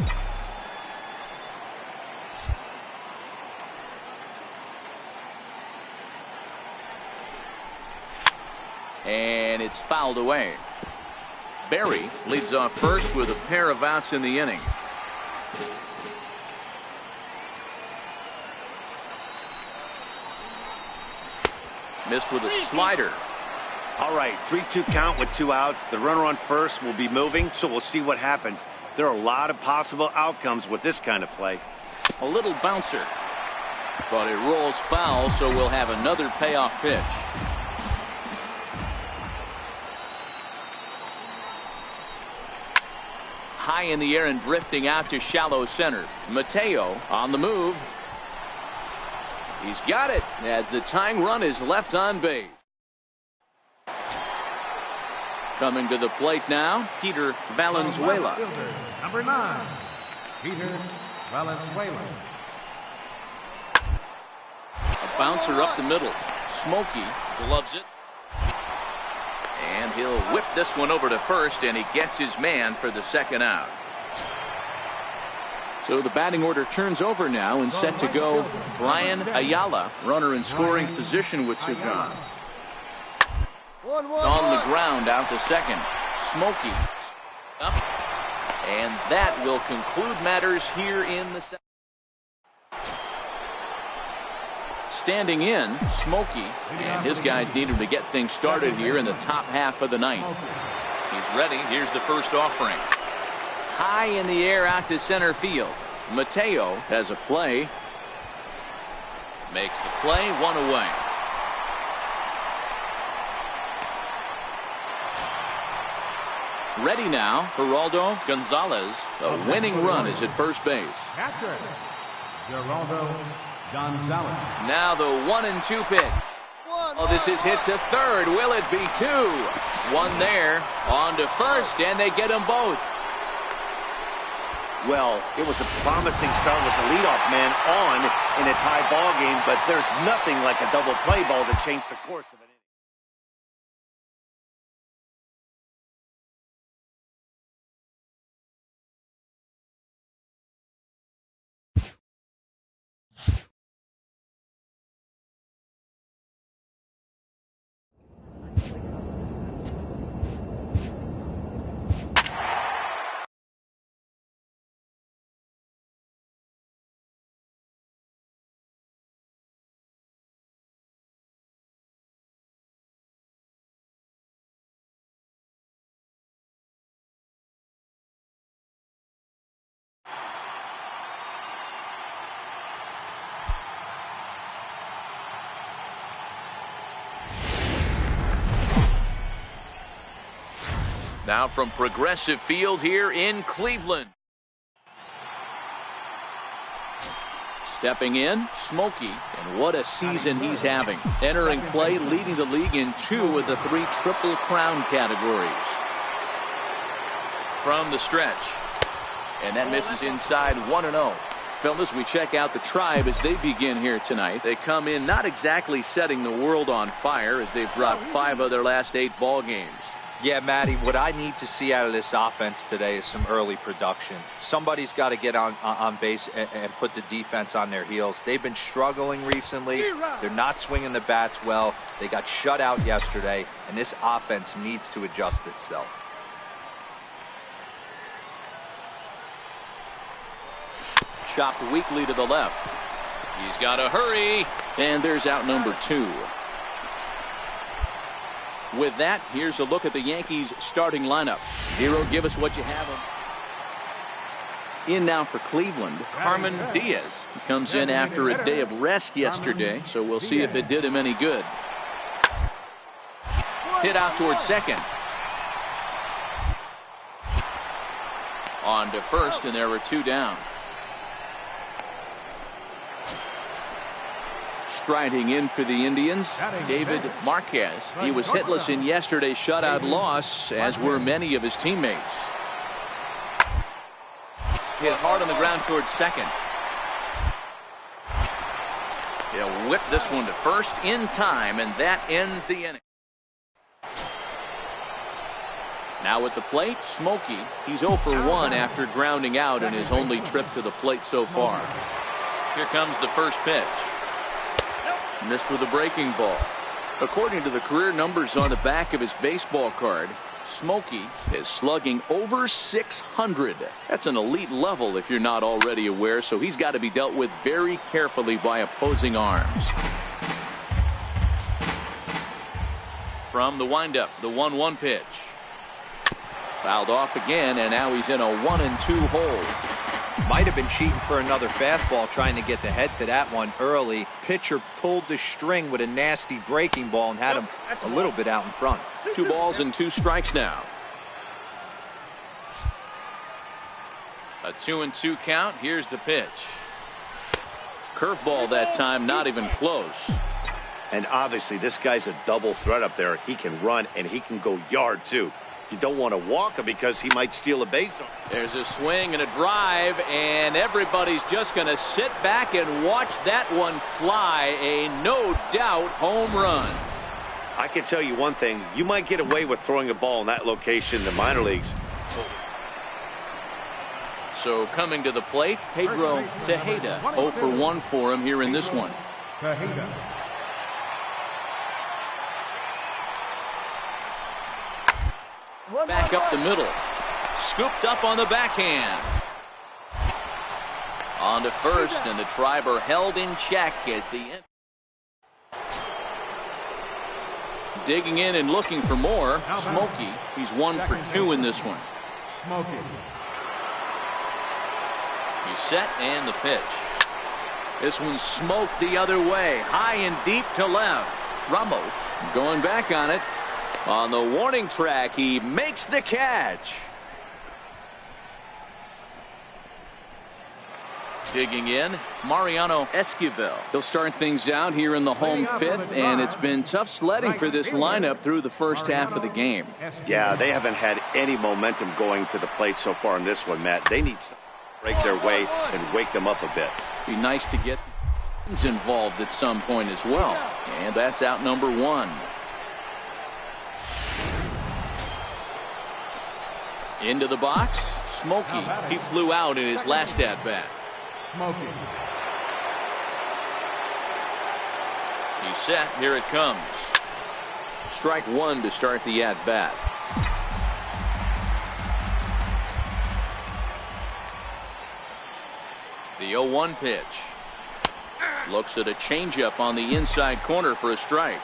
And it's fouled away. Barry leads off first with a pair of outs in the inning. Missed with a slider. All right, 3-2 count with 2 outs. The runner on first will be moving, so we'll see what happens. There are a lot of possible outcomes with this kind of play. A little bouncer. But it rolls foul, so we'll have another payoff pitch. High in the air and drifting out to shallow center. Mateo on the move. He's got it as the tying run is left on base. Coming to the plate now, Peter Valenzuela. Number 9, Peter Valenzuela. A bouncer up the middle. Smokey gloves it. And he'll whip this one over to first, and he gets his man for the 2nd out. So the batting order turns over now, and set to go Brian Ayala, runner in scoring position with 2 gone. On the ground out to second. Smokey up. And that will conclude matters here in the 2nd. Standing in, Smokey, and his guys need him to get things started here in the top half of the 9th. He's ready. Here's the first offering. High in the air out to center field. Mateo has a play. Makes the play, 1 away. Ready now, Geraldo Gonzalez. The winning run is at first base. Catcher, Geraldo Gonzalez. Now the 1-2 pitch. Oh, this is hit to third. Will it be 2? 1 there. On to first, and they get them both. Well, it was a promising start with the leadoff man on in a tie ball game, but there's nothing like a double play ball to change the course of it. Now from Progressive Field here in Cleveland. Stepping in, Smokey, and what a season he's having. Entering play, leading the league in 2 of the 3 Triple Crown categories. From the stretch. And that misses inside 1-0. Phil, as we check out the Tribe as they begin here tonight, they come in not exactly setting the world on fire as they've dropped 5 of their last 8 ball games. Yeah, Matty, what I need to see out of this offense today is some early production. Somebody's got to get on base and put the defense on their heels. They've been struggling recently. They're not swinging the bats well. They got shut out yesterday, and this offense needs to adjust itself. Chopped weakly to the left. He's got to hurry. And there's out number 2. With that, here's a look at the Yankees starting lineup. Hero, give us what you have. In now for Cleveland, Carmen Diaz. He comes in after a day of rest yesterday, so we'll see if it did him any good. Hit out towards second. On to first, and there were 2 down. Striding in for the Indians, David Marquez. He was hitless in yesterday's shutout loss, as were many of his teammates. Hit hard on the ground towards second. He'll whip this one to first in time, and that ends the inning. Now at the plate, Smokey. He's 0 for 1 after grounding out in his only trip to the plate so far. Here comes the first pitch. Missed with a breaking ball. According to the career numbers on the back of his baseball card, Smokey is slugging over 600. That's an elite level if you're not already aware, so he's got to be dealt with very carefully by opposing arms. From the windup, the 1-1 pitch. Fouled off again, and now he's in a 1-2 hole. Might have been cheating for another fastball, trying to get the head to that one early. Pitcher pulled the string with a nasty breaking ball and had him a little bit out in front. 2 balls and 2 strikes now. A 2-2 count. Here's the pitch. Curveball that time, not even close. And obviously this guy's a double threat up there. He can run and he can go yard too. You don't want to walk him because he might steal a base. There's a swing and a drive, and everybody's just going to sit back and watch that one fly. A no-doubt home run. I can tell you one thing. You might get away with throwing a ball in that location in the minor leagues. So coming to the plate, Pedro Tejeda. 0 for 1 for him here in this one. Back up the middle. Scooped up on the backhand. On to first, and the Tribe are held in check as the end. Digging in and looking for more. Smokey. He's 1 for 2 in this one. He's set, and the pitch. This one's smoked the other way. High and deep to left. Ramos going back on it. On the warning track, he makes the catch. Digging in, Mariano Esquivel. He'll start things out here in the home 5th, and it's been tough sledding for this lineup through the first half of the game. Yeah, they haven't had any momentum going to the plate so far in this one, Matt. They need to break their way and wake them up a bit. Be nice to get involved at some point as well. And that's out number 1. Into the box, Smokey. He flew out in his last at-bat. He's set. Here it comes. Strike 1 to start the at-bat. The 0-1 pitch. Looks at a changeup on the inside corner for a strike.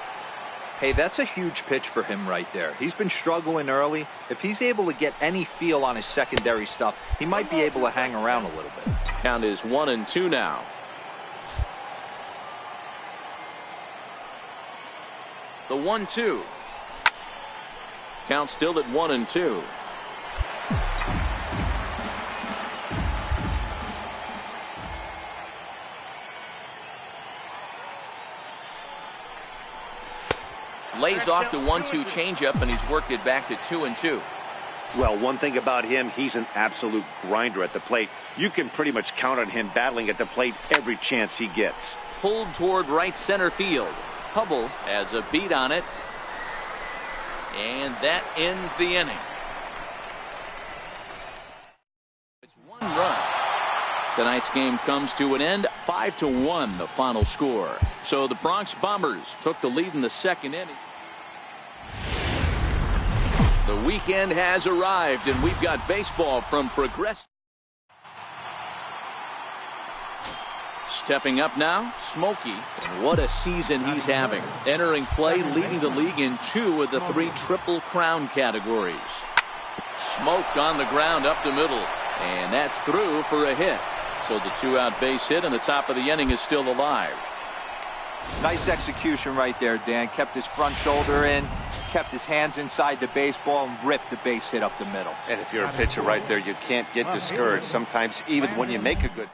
Hey, that's a huge pitch for him right there. He's been struggling early. If he's able to get any feel on his secondary stuff, he might be able to hang around a little bit. Count is 1-2 now. The 1-2. Count still at 1-2. Lays off the 1-2 changeup, and he's worked it back to 2-2. Well, one thing about him, he's an absolute grinder at the plate. You can pretty much count on him battling at the plate every chance he gets. Pulled toward right center field. Hubble has a beat on it. And that ends the inning. It's 1 run. Tonight's game comes to an end. 5-1 the final score. So the Bronx Bombers took the lead in the second inning. The weekend has arrived, and we've got baseball from Progressive. Stepping up now, Smokey, and what a season he's having. Entering play, leading the league in 2 of the 3 Triple Crown categories. Smoked on the ground up the middle, and that's through for a hit. So the 2-out base hit, and the top of the inning is still alive. Nice execution right there, Dan. Kept his front shoulder in, kept his hands inside the baseball, and ripped the base hit up the middle. And if you're a pitcher right there, you can't get discouraged. Sometimes even when you make a good...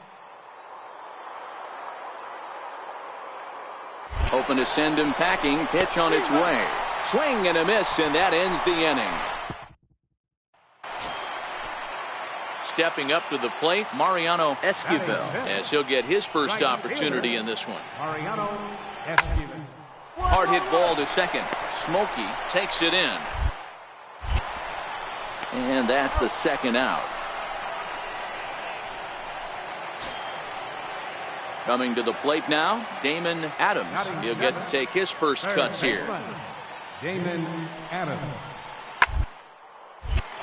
Hoping to send him packing. Pitch on its way. Swing and a miss, and that ends the inning. Stepping up to the plate, Mariano Esquivel, as he'll get his first opportunity in this one. Mariano Esquivel. Hard hit ball to second. Smokey takes it in. And that's the second out. Coming to the plate now, Damon Adams. He'll get to take his first cuts here. Damon Adams.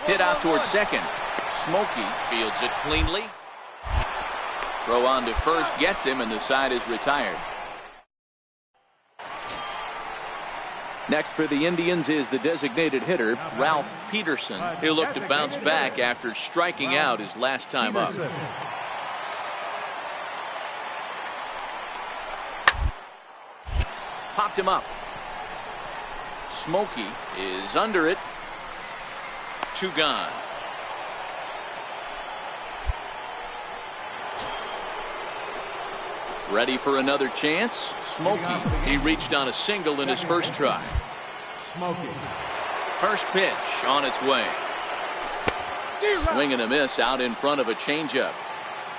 Hit out towards second. Smokey fields it cleanly. Throw on to first gets him, and the side is retired. Next for the Indians is the designated hitter, Ralph Peterson. He'll look to bounce back after striking out his last time up. Popped him up. Smokey is under it. 2 gone. Ready for another chance. Smokey, he reached on a single in his first try. Smokey. First pitch on its way. Swing and a miss out in front of a changeup.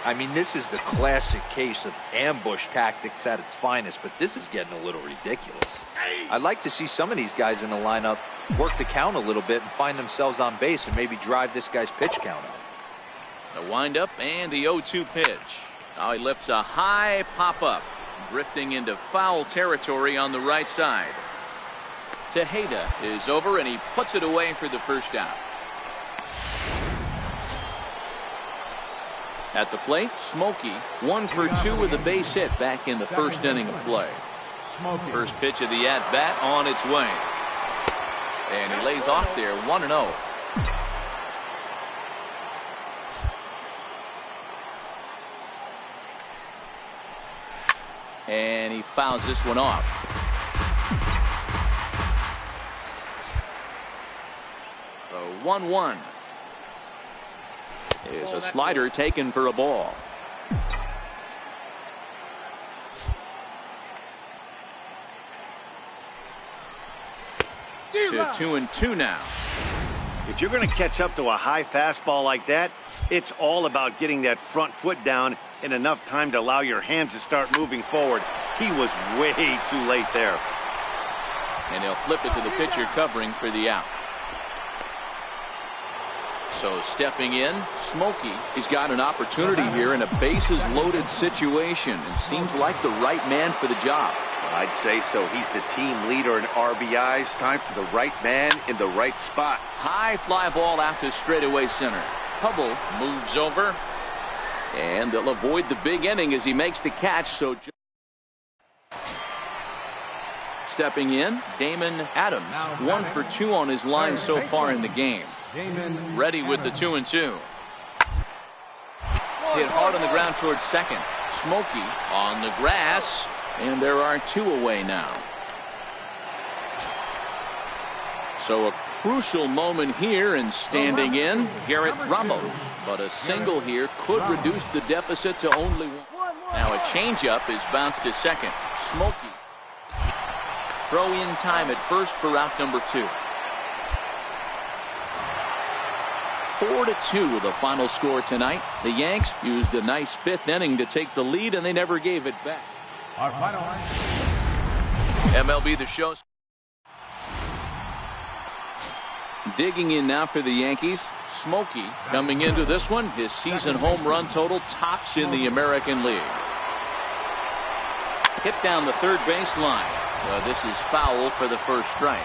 I mean, this is the classic case of ambush tactics at its finest, but this is getting a little ridiculous. I'd like to see some of these guys in the lineup work the count a little bit and find themselves on base and maybe drive this guy's pitch count up. The windup and the 0-2 pitch. Now he lifts a high pop-up, drifting into foul territory on the right side. Tejeda is over, and he puts it away for the first out. At the plate, Smokey, 1 for 2 with a base hit back in the first inning of play. First pitch of the at-bat on its way. And he lays off there, 1-0. And he fouls this one off. So 1-1. Is a slider taken for a ball. To 2-2 now. If you're going to catch up to a high fastball like that, it's all about getting that front foot down in enough time to allow your hands to start moving forward. He was way too late there. And he'll flip it to the pitcher covering for the out. So stepping in, Smokey. He's got an opportunity here in a bases loaded situation and seems like the right man for the job. I'd say so. He's the team leader in RBIs. Time for the right man in the right spot. High fly ball out to straightaway center. Hubble moves over. And they'll avoid the big inning as he makes the catch. So stepping in, Damon Adams. 1 for 2 on his line so far in the game. Ready with the 2-2. Hit hard on the ground towards second. Smokey on the grass. And there are 2 away now. So a crucial moment here, and standing in, Garrett Ramos. But a single here could reduce the deficit to only one. Now a changeup is bounced to second. Smokey. Throw in time at first for out number 2. 4-2 the final score tonight. The Yanks used a nice 5th inning to take the lead, and they never gave it back. Our final MLB The Show. Digging in now for the Yankees. Smokey coming into this one. His season home run total tops in the American League. Hit down the third baseline. This is foul for the first strike.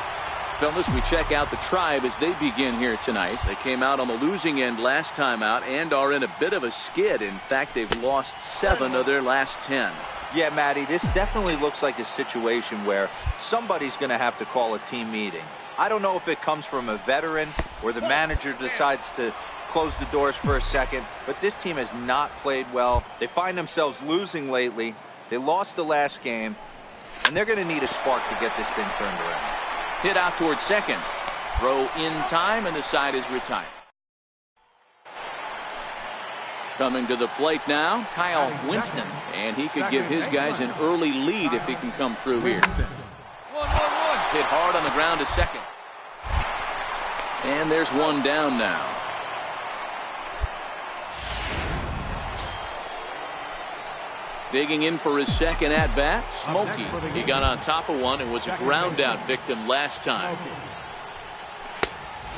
Fellas, we check out the Tribe as they begin here tonight. They came out on the losing end last time out and are in a bit of a skid. In fact, they've lost 7 of their last 10. Yeah, Matty, this definitely looks like a situation where somebody's going to have to call a team meeting. I don't know if it comes from a veteran or the manager decides to close the doors for a second, but this team has not played well. They find themselves losing lately. They lost the last game, and they're going to need a spark to get this thing turned around. Hit out towards second. Throw in time, and the side is retired. Coming to the plate now, Kyle Winston, and he could give his guys an early lead if he can come through here. Hit hard on the ground to second. And there's one down now. Digging in for his second at-bat, Smokey. He got on top of one and was a ground-out victim last time.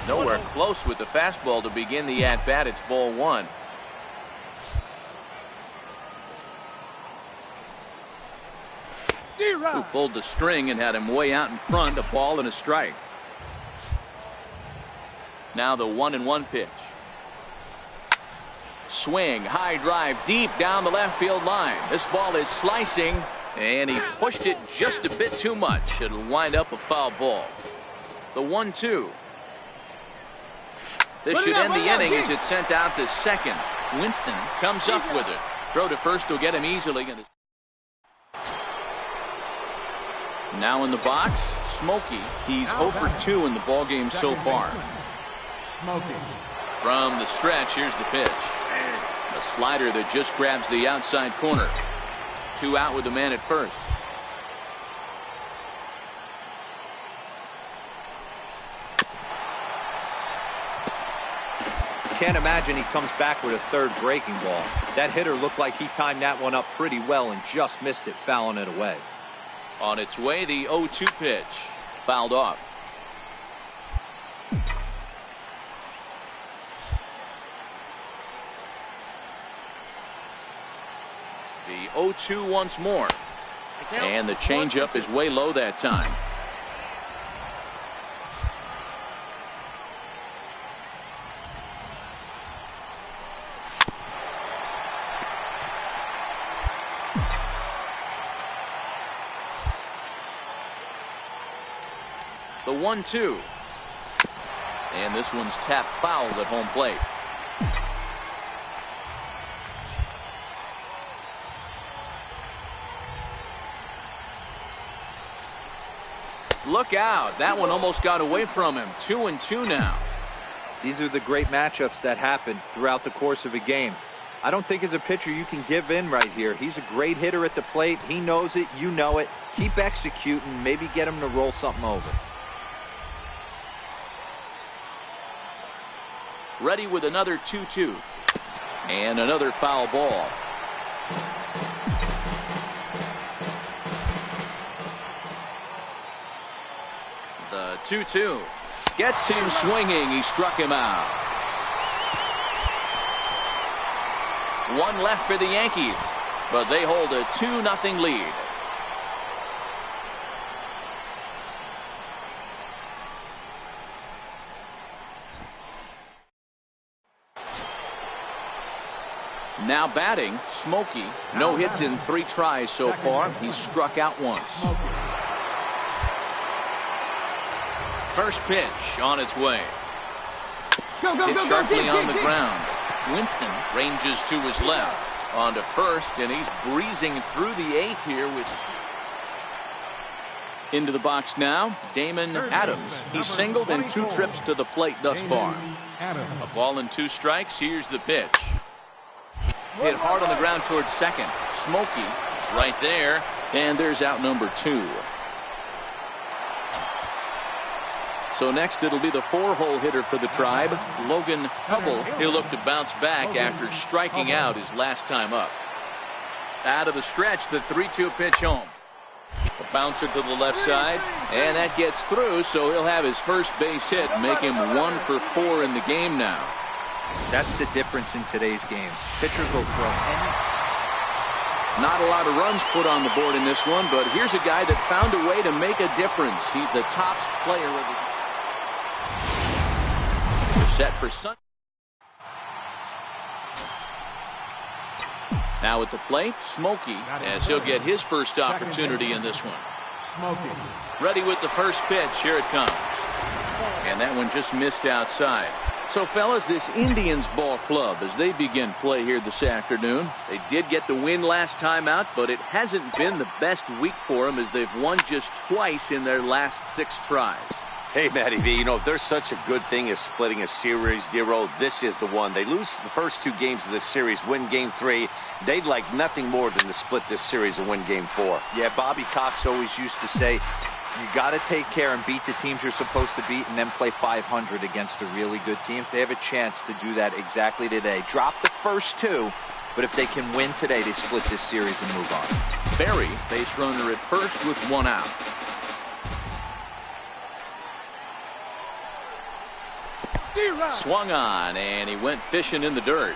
Nowhere close with the fastball to begin the at-bat. It's ball 1. Who pulled the string and had him way out in front. A ball and a strike. Now the 1-1 pitch. Swing, high drive, deep down the left field line. This ball is slicing, and he pushed it just a bit too much. It'll wind up a foul ball. The 1-2. This should end the inning as it's sent out to second. Winston comes up with it. Throw to first will get him easily. Now in the box, Smokey. He's 0 for 2 in the ballgame so far. From the stretch, here's the pitch. A slider that just grabs the outside corner. 2 out with the man at first. Can't imagine he comes back with a third breaking ball. That hitter looked like he timed that one up pretty well and just missed it, fouling it away. On its way, the 0-2 pitch. Fouled off. The 0-2 once more. And the changeup is way low that time. The 1-2. And this one's tapped foul at home plate. Look out. That one almost got away from him. 2-2 now. These are the great matchups that happen throughout the course of a game. I don't think as a pitcher you can give in right here. He's a great hitter at the plate. He knows it. You know it. Keep executing. Maybe get him to roll something over. Ready with another 2-2. And another foul ball. The 2-2. Gets him swinging. He struck him out. 1 left for the Yankees, but they hold a 2-0 lead. Now batting, Smokey. No hits in 3 tries so far. He's struck out once. First pitch on its way. Hit sharply on the ground. Winston ranges to his left. On to first, and he's breezing through the 8th here with. Into the box now, Damon Adams. He's singled in 2 trips to the plate thus far. A ball and 2 strikes. Here's the pitch. Hit hard on the ground towards second. Smokey right there, and there's out number 2. So next it'll be the 4-hole hitter for the Tribe, Logan Hubble. He'll look to bounce back after striking out his last time up. Out of the stretch, the 3-2 pitch home. A bouncer to the left side, and that gets through, so he'll have his first base hit, make him 1 for 4 in the game now. That's the difference in today's games. Pitchers will throw any. Not a lot of runs put on the board in this one, but here's a guy that found a way to make a difference. He's the top player of the game. Set for Sun. Now at the plate, Smokey, as he'll get his first opportunity in this one. Ready with the first pitch. Here it comes. And that one just missed outside. So, fellas, this Indians ball club, as they begin play here this afternoon, they did get the win last time out, but it hasn't been the best week for them as they've won just twice in their last 6 tries. Hey, Matty V, you know, if there's such a good thing as splitting a series, Dero, this is the one. They lose the first 2 games of this series, win game 3. They'd like nothing more than to split this series and win game 4. Yeah, Bobby Cox always used to say, you got to take care and beat the teams you're supposed to beat and then play 500 against a really good team. They have a chance to do that exactly today. Drop the first 2, but if they can win today, they split this series and move on. Barry, base runner at first with 1 out. Swung on, and he went fishing in the dirt.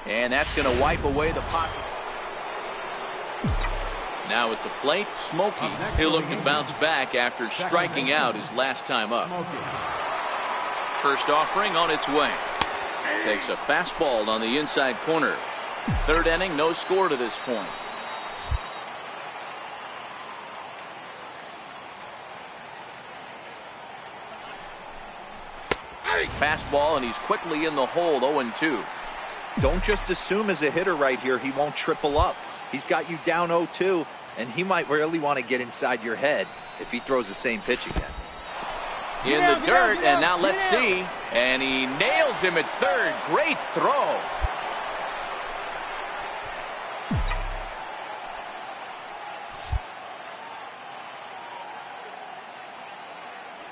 And that's going to wipe away the pocket. Now at the plate, Smokey. He'll look to bounce back after striking out his last time up. First offering on its way. Takes a fastball on the inside corner. 3rd inning, no score to this point. Fastball, and he's quickly in the hole, 0-2. Don't just assume as a hitter right here he won't triple up. He's got you down 0-2, and he might really want to get inside your head if he throws the same pitch again. In the dirt, and now let's see. And he nails him at 3rd. Great throw.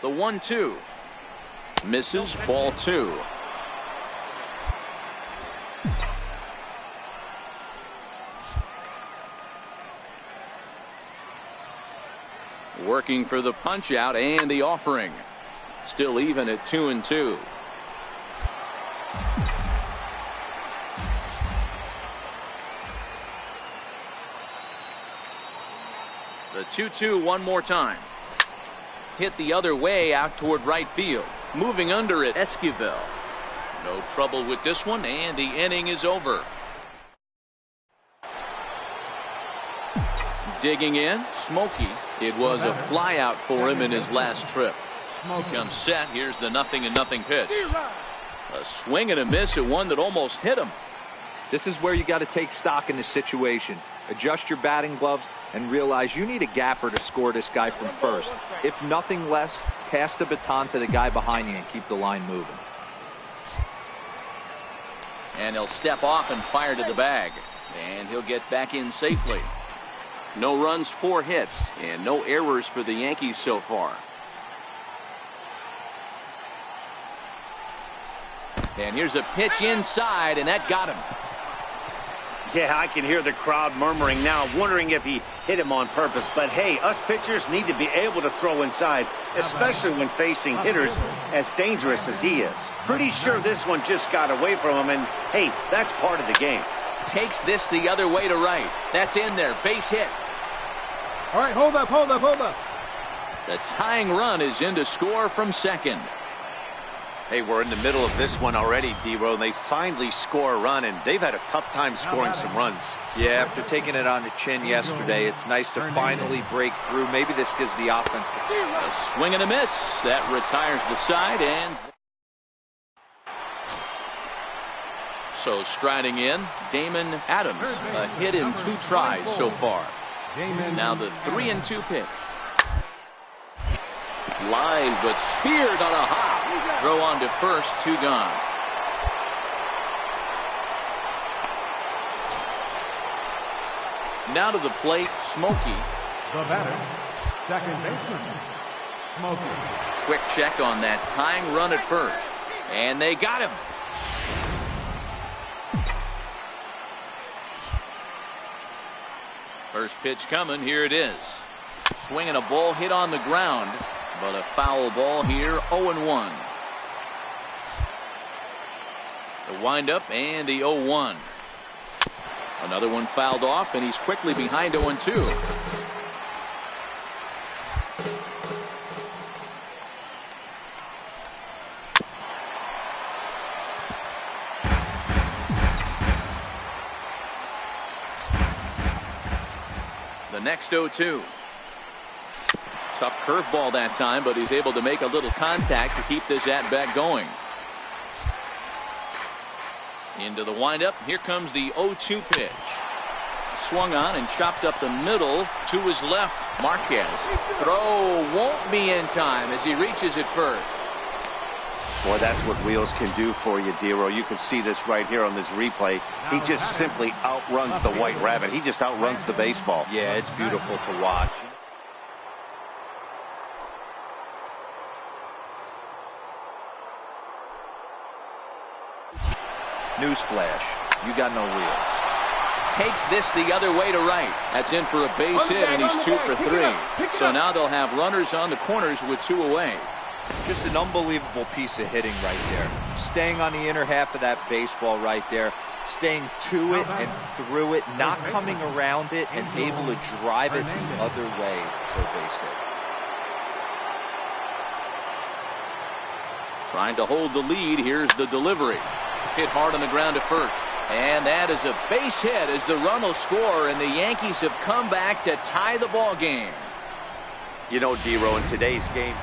The 1-2. Misses, ball 2. Working for the punch out and the offering. Still even at 2-2. The 2-2 one more time. Hit the other way out toward right field. Moving under it, Esquivel. No trouble with this one, and the inning is over. Digging in, Smokey. It was a flyout for him in his last trip. Comes set. Here's the 0-0 pitch. A swing and a miss at one that almost hit him. This is where you got to take stock in the situation. Adjust your batting gloves and realize you need a gapper to score this guy from first. If nothing less, pass the baton to the guy behind you and keep the line moving. And he'll step off and fire to the bag. And he'll get back in safely. No runs, 4 hits, and no errors for the Yankees so far. And here's a pitch inside, and that got him. Yeah, I can hear the crowd murmuring now, wondering if he hit him on purpose. But hey, us pitchers need to be able to throw inside, especially when facing hitters as dangerous as he is. Pretty sure this one just got away from him, and hey, that's part of the game. Takes this the other way to right. That's in there. Base hit. All right, hold up. The tying run is in to score from second. Hey, we're in the middle of this one already, D-Row. They finally score a run, and they've had a tough time scoring some runs. Yeah, after taking it on the chin yesterday, it's nice to finally break through. Maybe this gives the offense. A swing and a miss. That retires the side, and So striding in, Damon Adams, a hit in 2 tries so far. Now the 3-2 pitch. Line, but speared on a hop. Throw on to first, 2 gone. Now to the plate, Smokey. The batter, second baseman, Smokey. Quick check on that tying run at first. And they got him. First pitch coming. Here it is. Swinging a ball hit on the ground, but a foul ball here. 0-1. The windup and the 0-1. Another one fouled off, and he's quickly behind 0-2. The next 0-2. Tough curveball that time, but he's able to make a little contact to keep this at-bat going. Into the windup. Here comes the 0-2 pitch. Swung on and chopped up the middle to his left. Marquez. Throw won't be in time as he reaches it first. Boy, that's what wheels can do for you, Dero. You can see this right here on this replay. He just simply outruns the White Rabbit. He just outruns the baseball. Yeah, it's beautiful to watch. Newsflash, you got no wheels. Takes this the other way to right. That's in for a base hit, and he's 2 for 3. So now they'll have runners on the corners with 2 away. Just an unbelievable piece of hitting right there. Staying on the inner half of that baseball right there. Staying to it and through it, not coming around it, and able to drive it the other way for a base hit. Trying to hold the lead. Here's the delivery. Hit hard on the ground at first. And that is a base hit as the run will score, and the Yankees have come back to tie the ball game. You know, Dero, in today's game,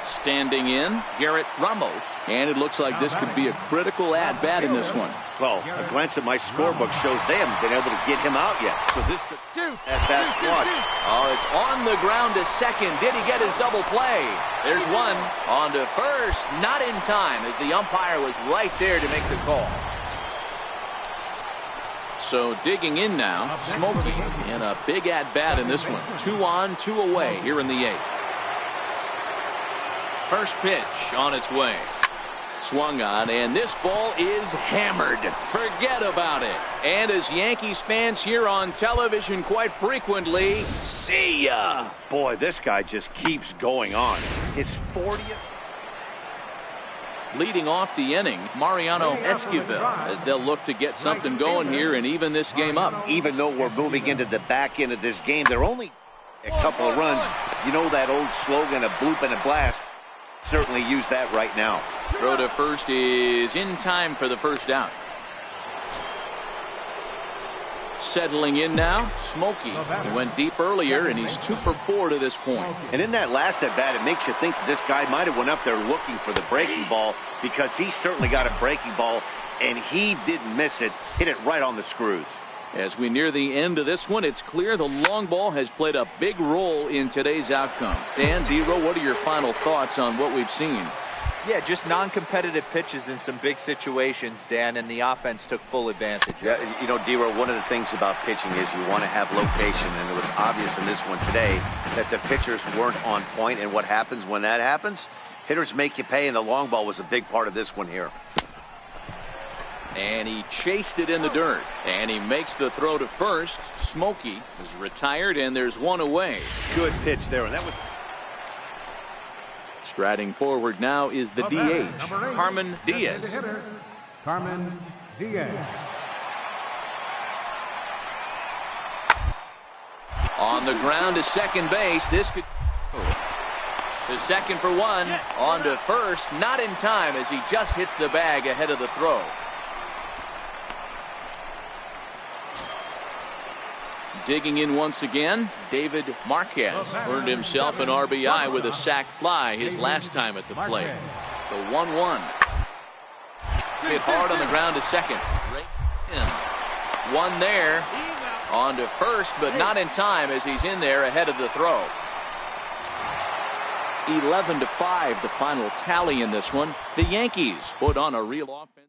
standing in, Garrett Ramos. And it looks like this could be a critical at-bat in this one. Well, a glance at my scorebook shows they haven't been able to get him out yet. So this at-bat clutch. Oh, it's on the ground to second. Did he get his double play? There's one. On to first. Not in time as the umpire was right there to make the call. So digging in now, Smokey in a big at-bat in this one. 2 on, 2 away here in the 8th. First pitch on its way. Swung on, and this ball is hammered. Forget about it. And as Yankees fans hear on television quite frequently, see ya. Boy, this guy just keeps going on. His 40th. Leading off the inning, Mariano Esquivel, as they'll look to get something going here and even this game up. Even though we're moving into the back end of this game, they're only a couple of runs. You know that old slogan, a bloop and a blast. Certainly use that right now. Throw to first is in time for the first out. Settling in now, Smokey. He went deep earlier, and he's 2 for 4 to this point. And in that last at bat, it makes you think that this guy might have went up there looking for the breaking ball, because he certainly got a breaking ball, and he didn't miss it. Hit it right on the screws. As we near the end of this one, it's clear the long ball has played a big role in today's outcome. Dan, Dero, what are your final thoughts on what we've seen? Yeah, just non-competitive pitches in some big situations, Dan, and the offense took full advantage. Yeah, you know, Dero, one of the things about pitching is you want to have location, and it was obvious in this one today that the pitchers weren't on point, and what happens when that happens? Hitters make you pay, and the long ball was a big part of this one here. And he chased it in the dirt, and he makes the throw to first. Smokey is retired, and there's 1 away. Good pitch there, and that was... Striding forward now is the DH, Carmen Diaz. Carmen Diaz. On the ground to second base. This could... To second for 1. On to first. Not in time as he just hits the bag ahead of the throw. Digging in once again, David Marquez earned himself an RBI with a sac fly his last time at the plate. The 1-1. Hit hard on the ground to second. One there. On to first, but not in time as he's in there ahead of the throw. 11-5, the final tally in this one. The Yankees put on a real offense.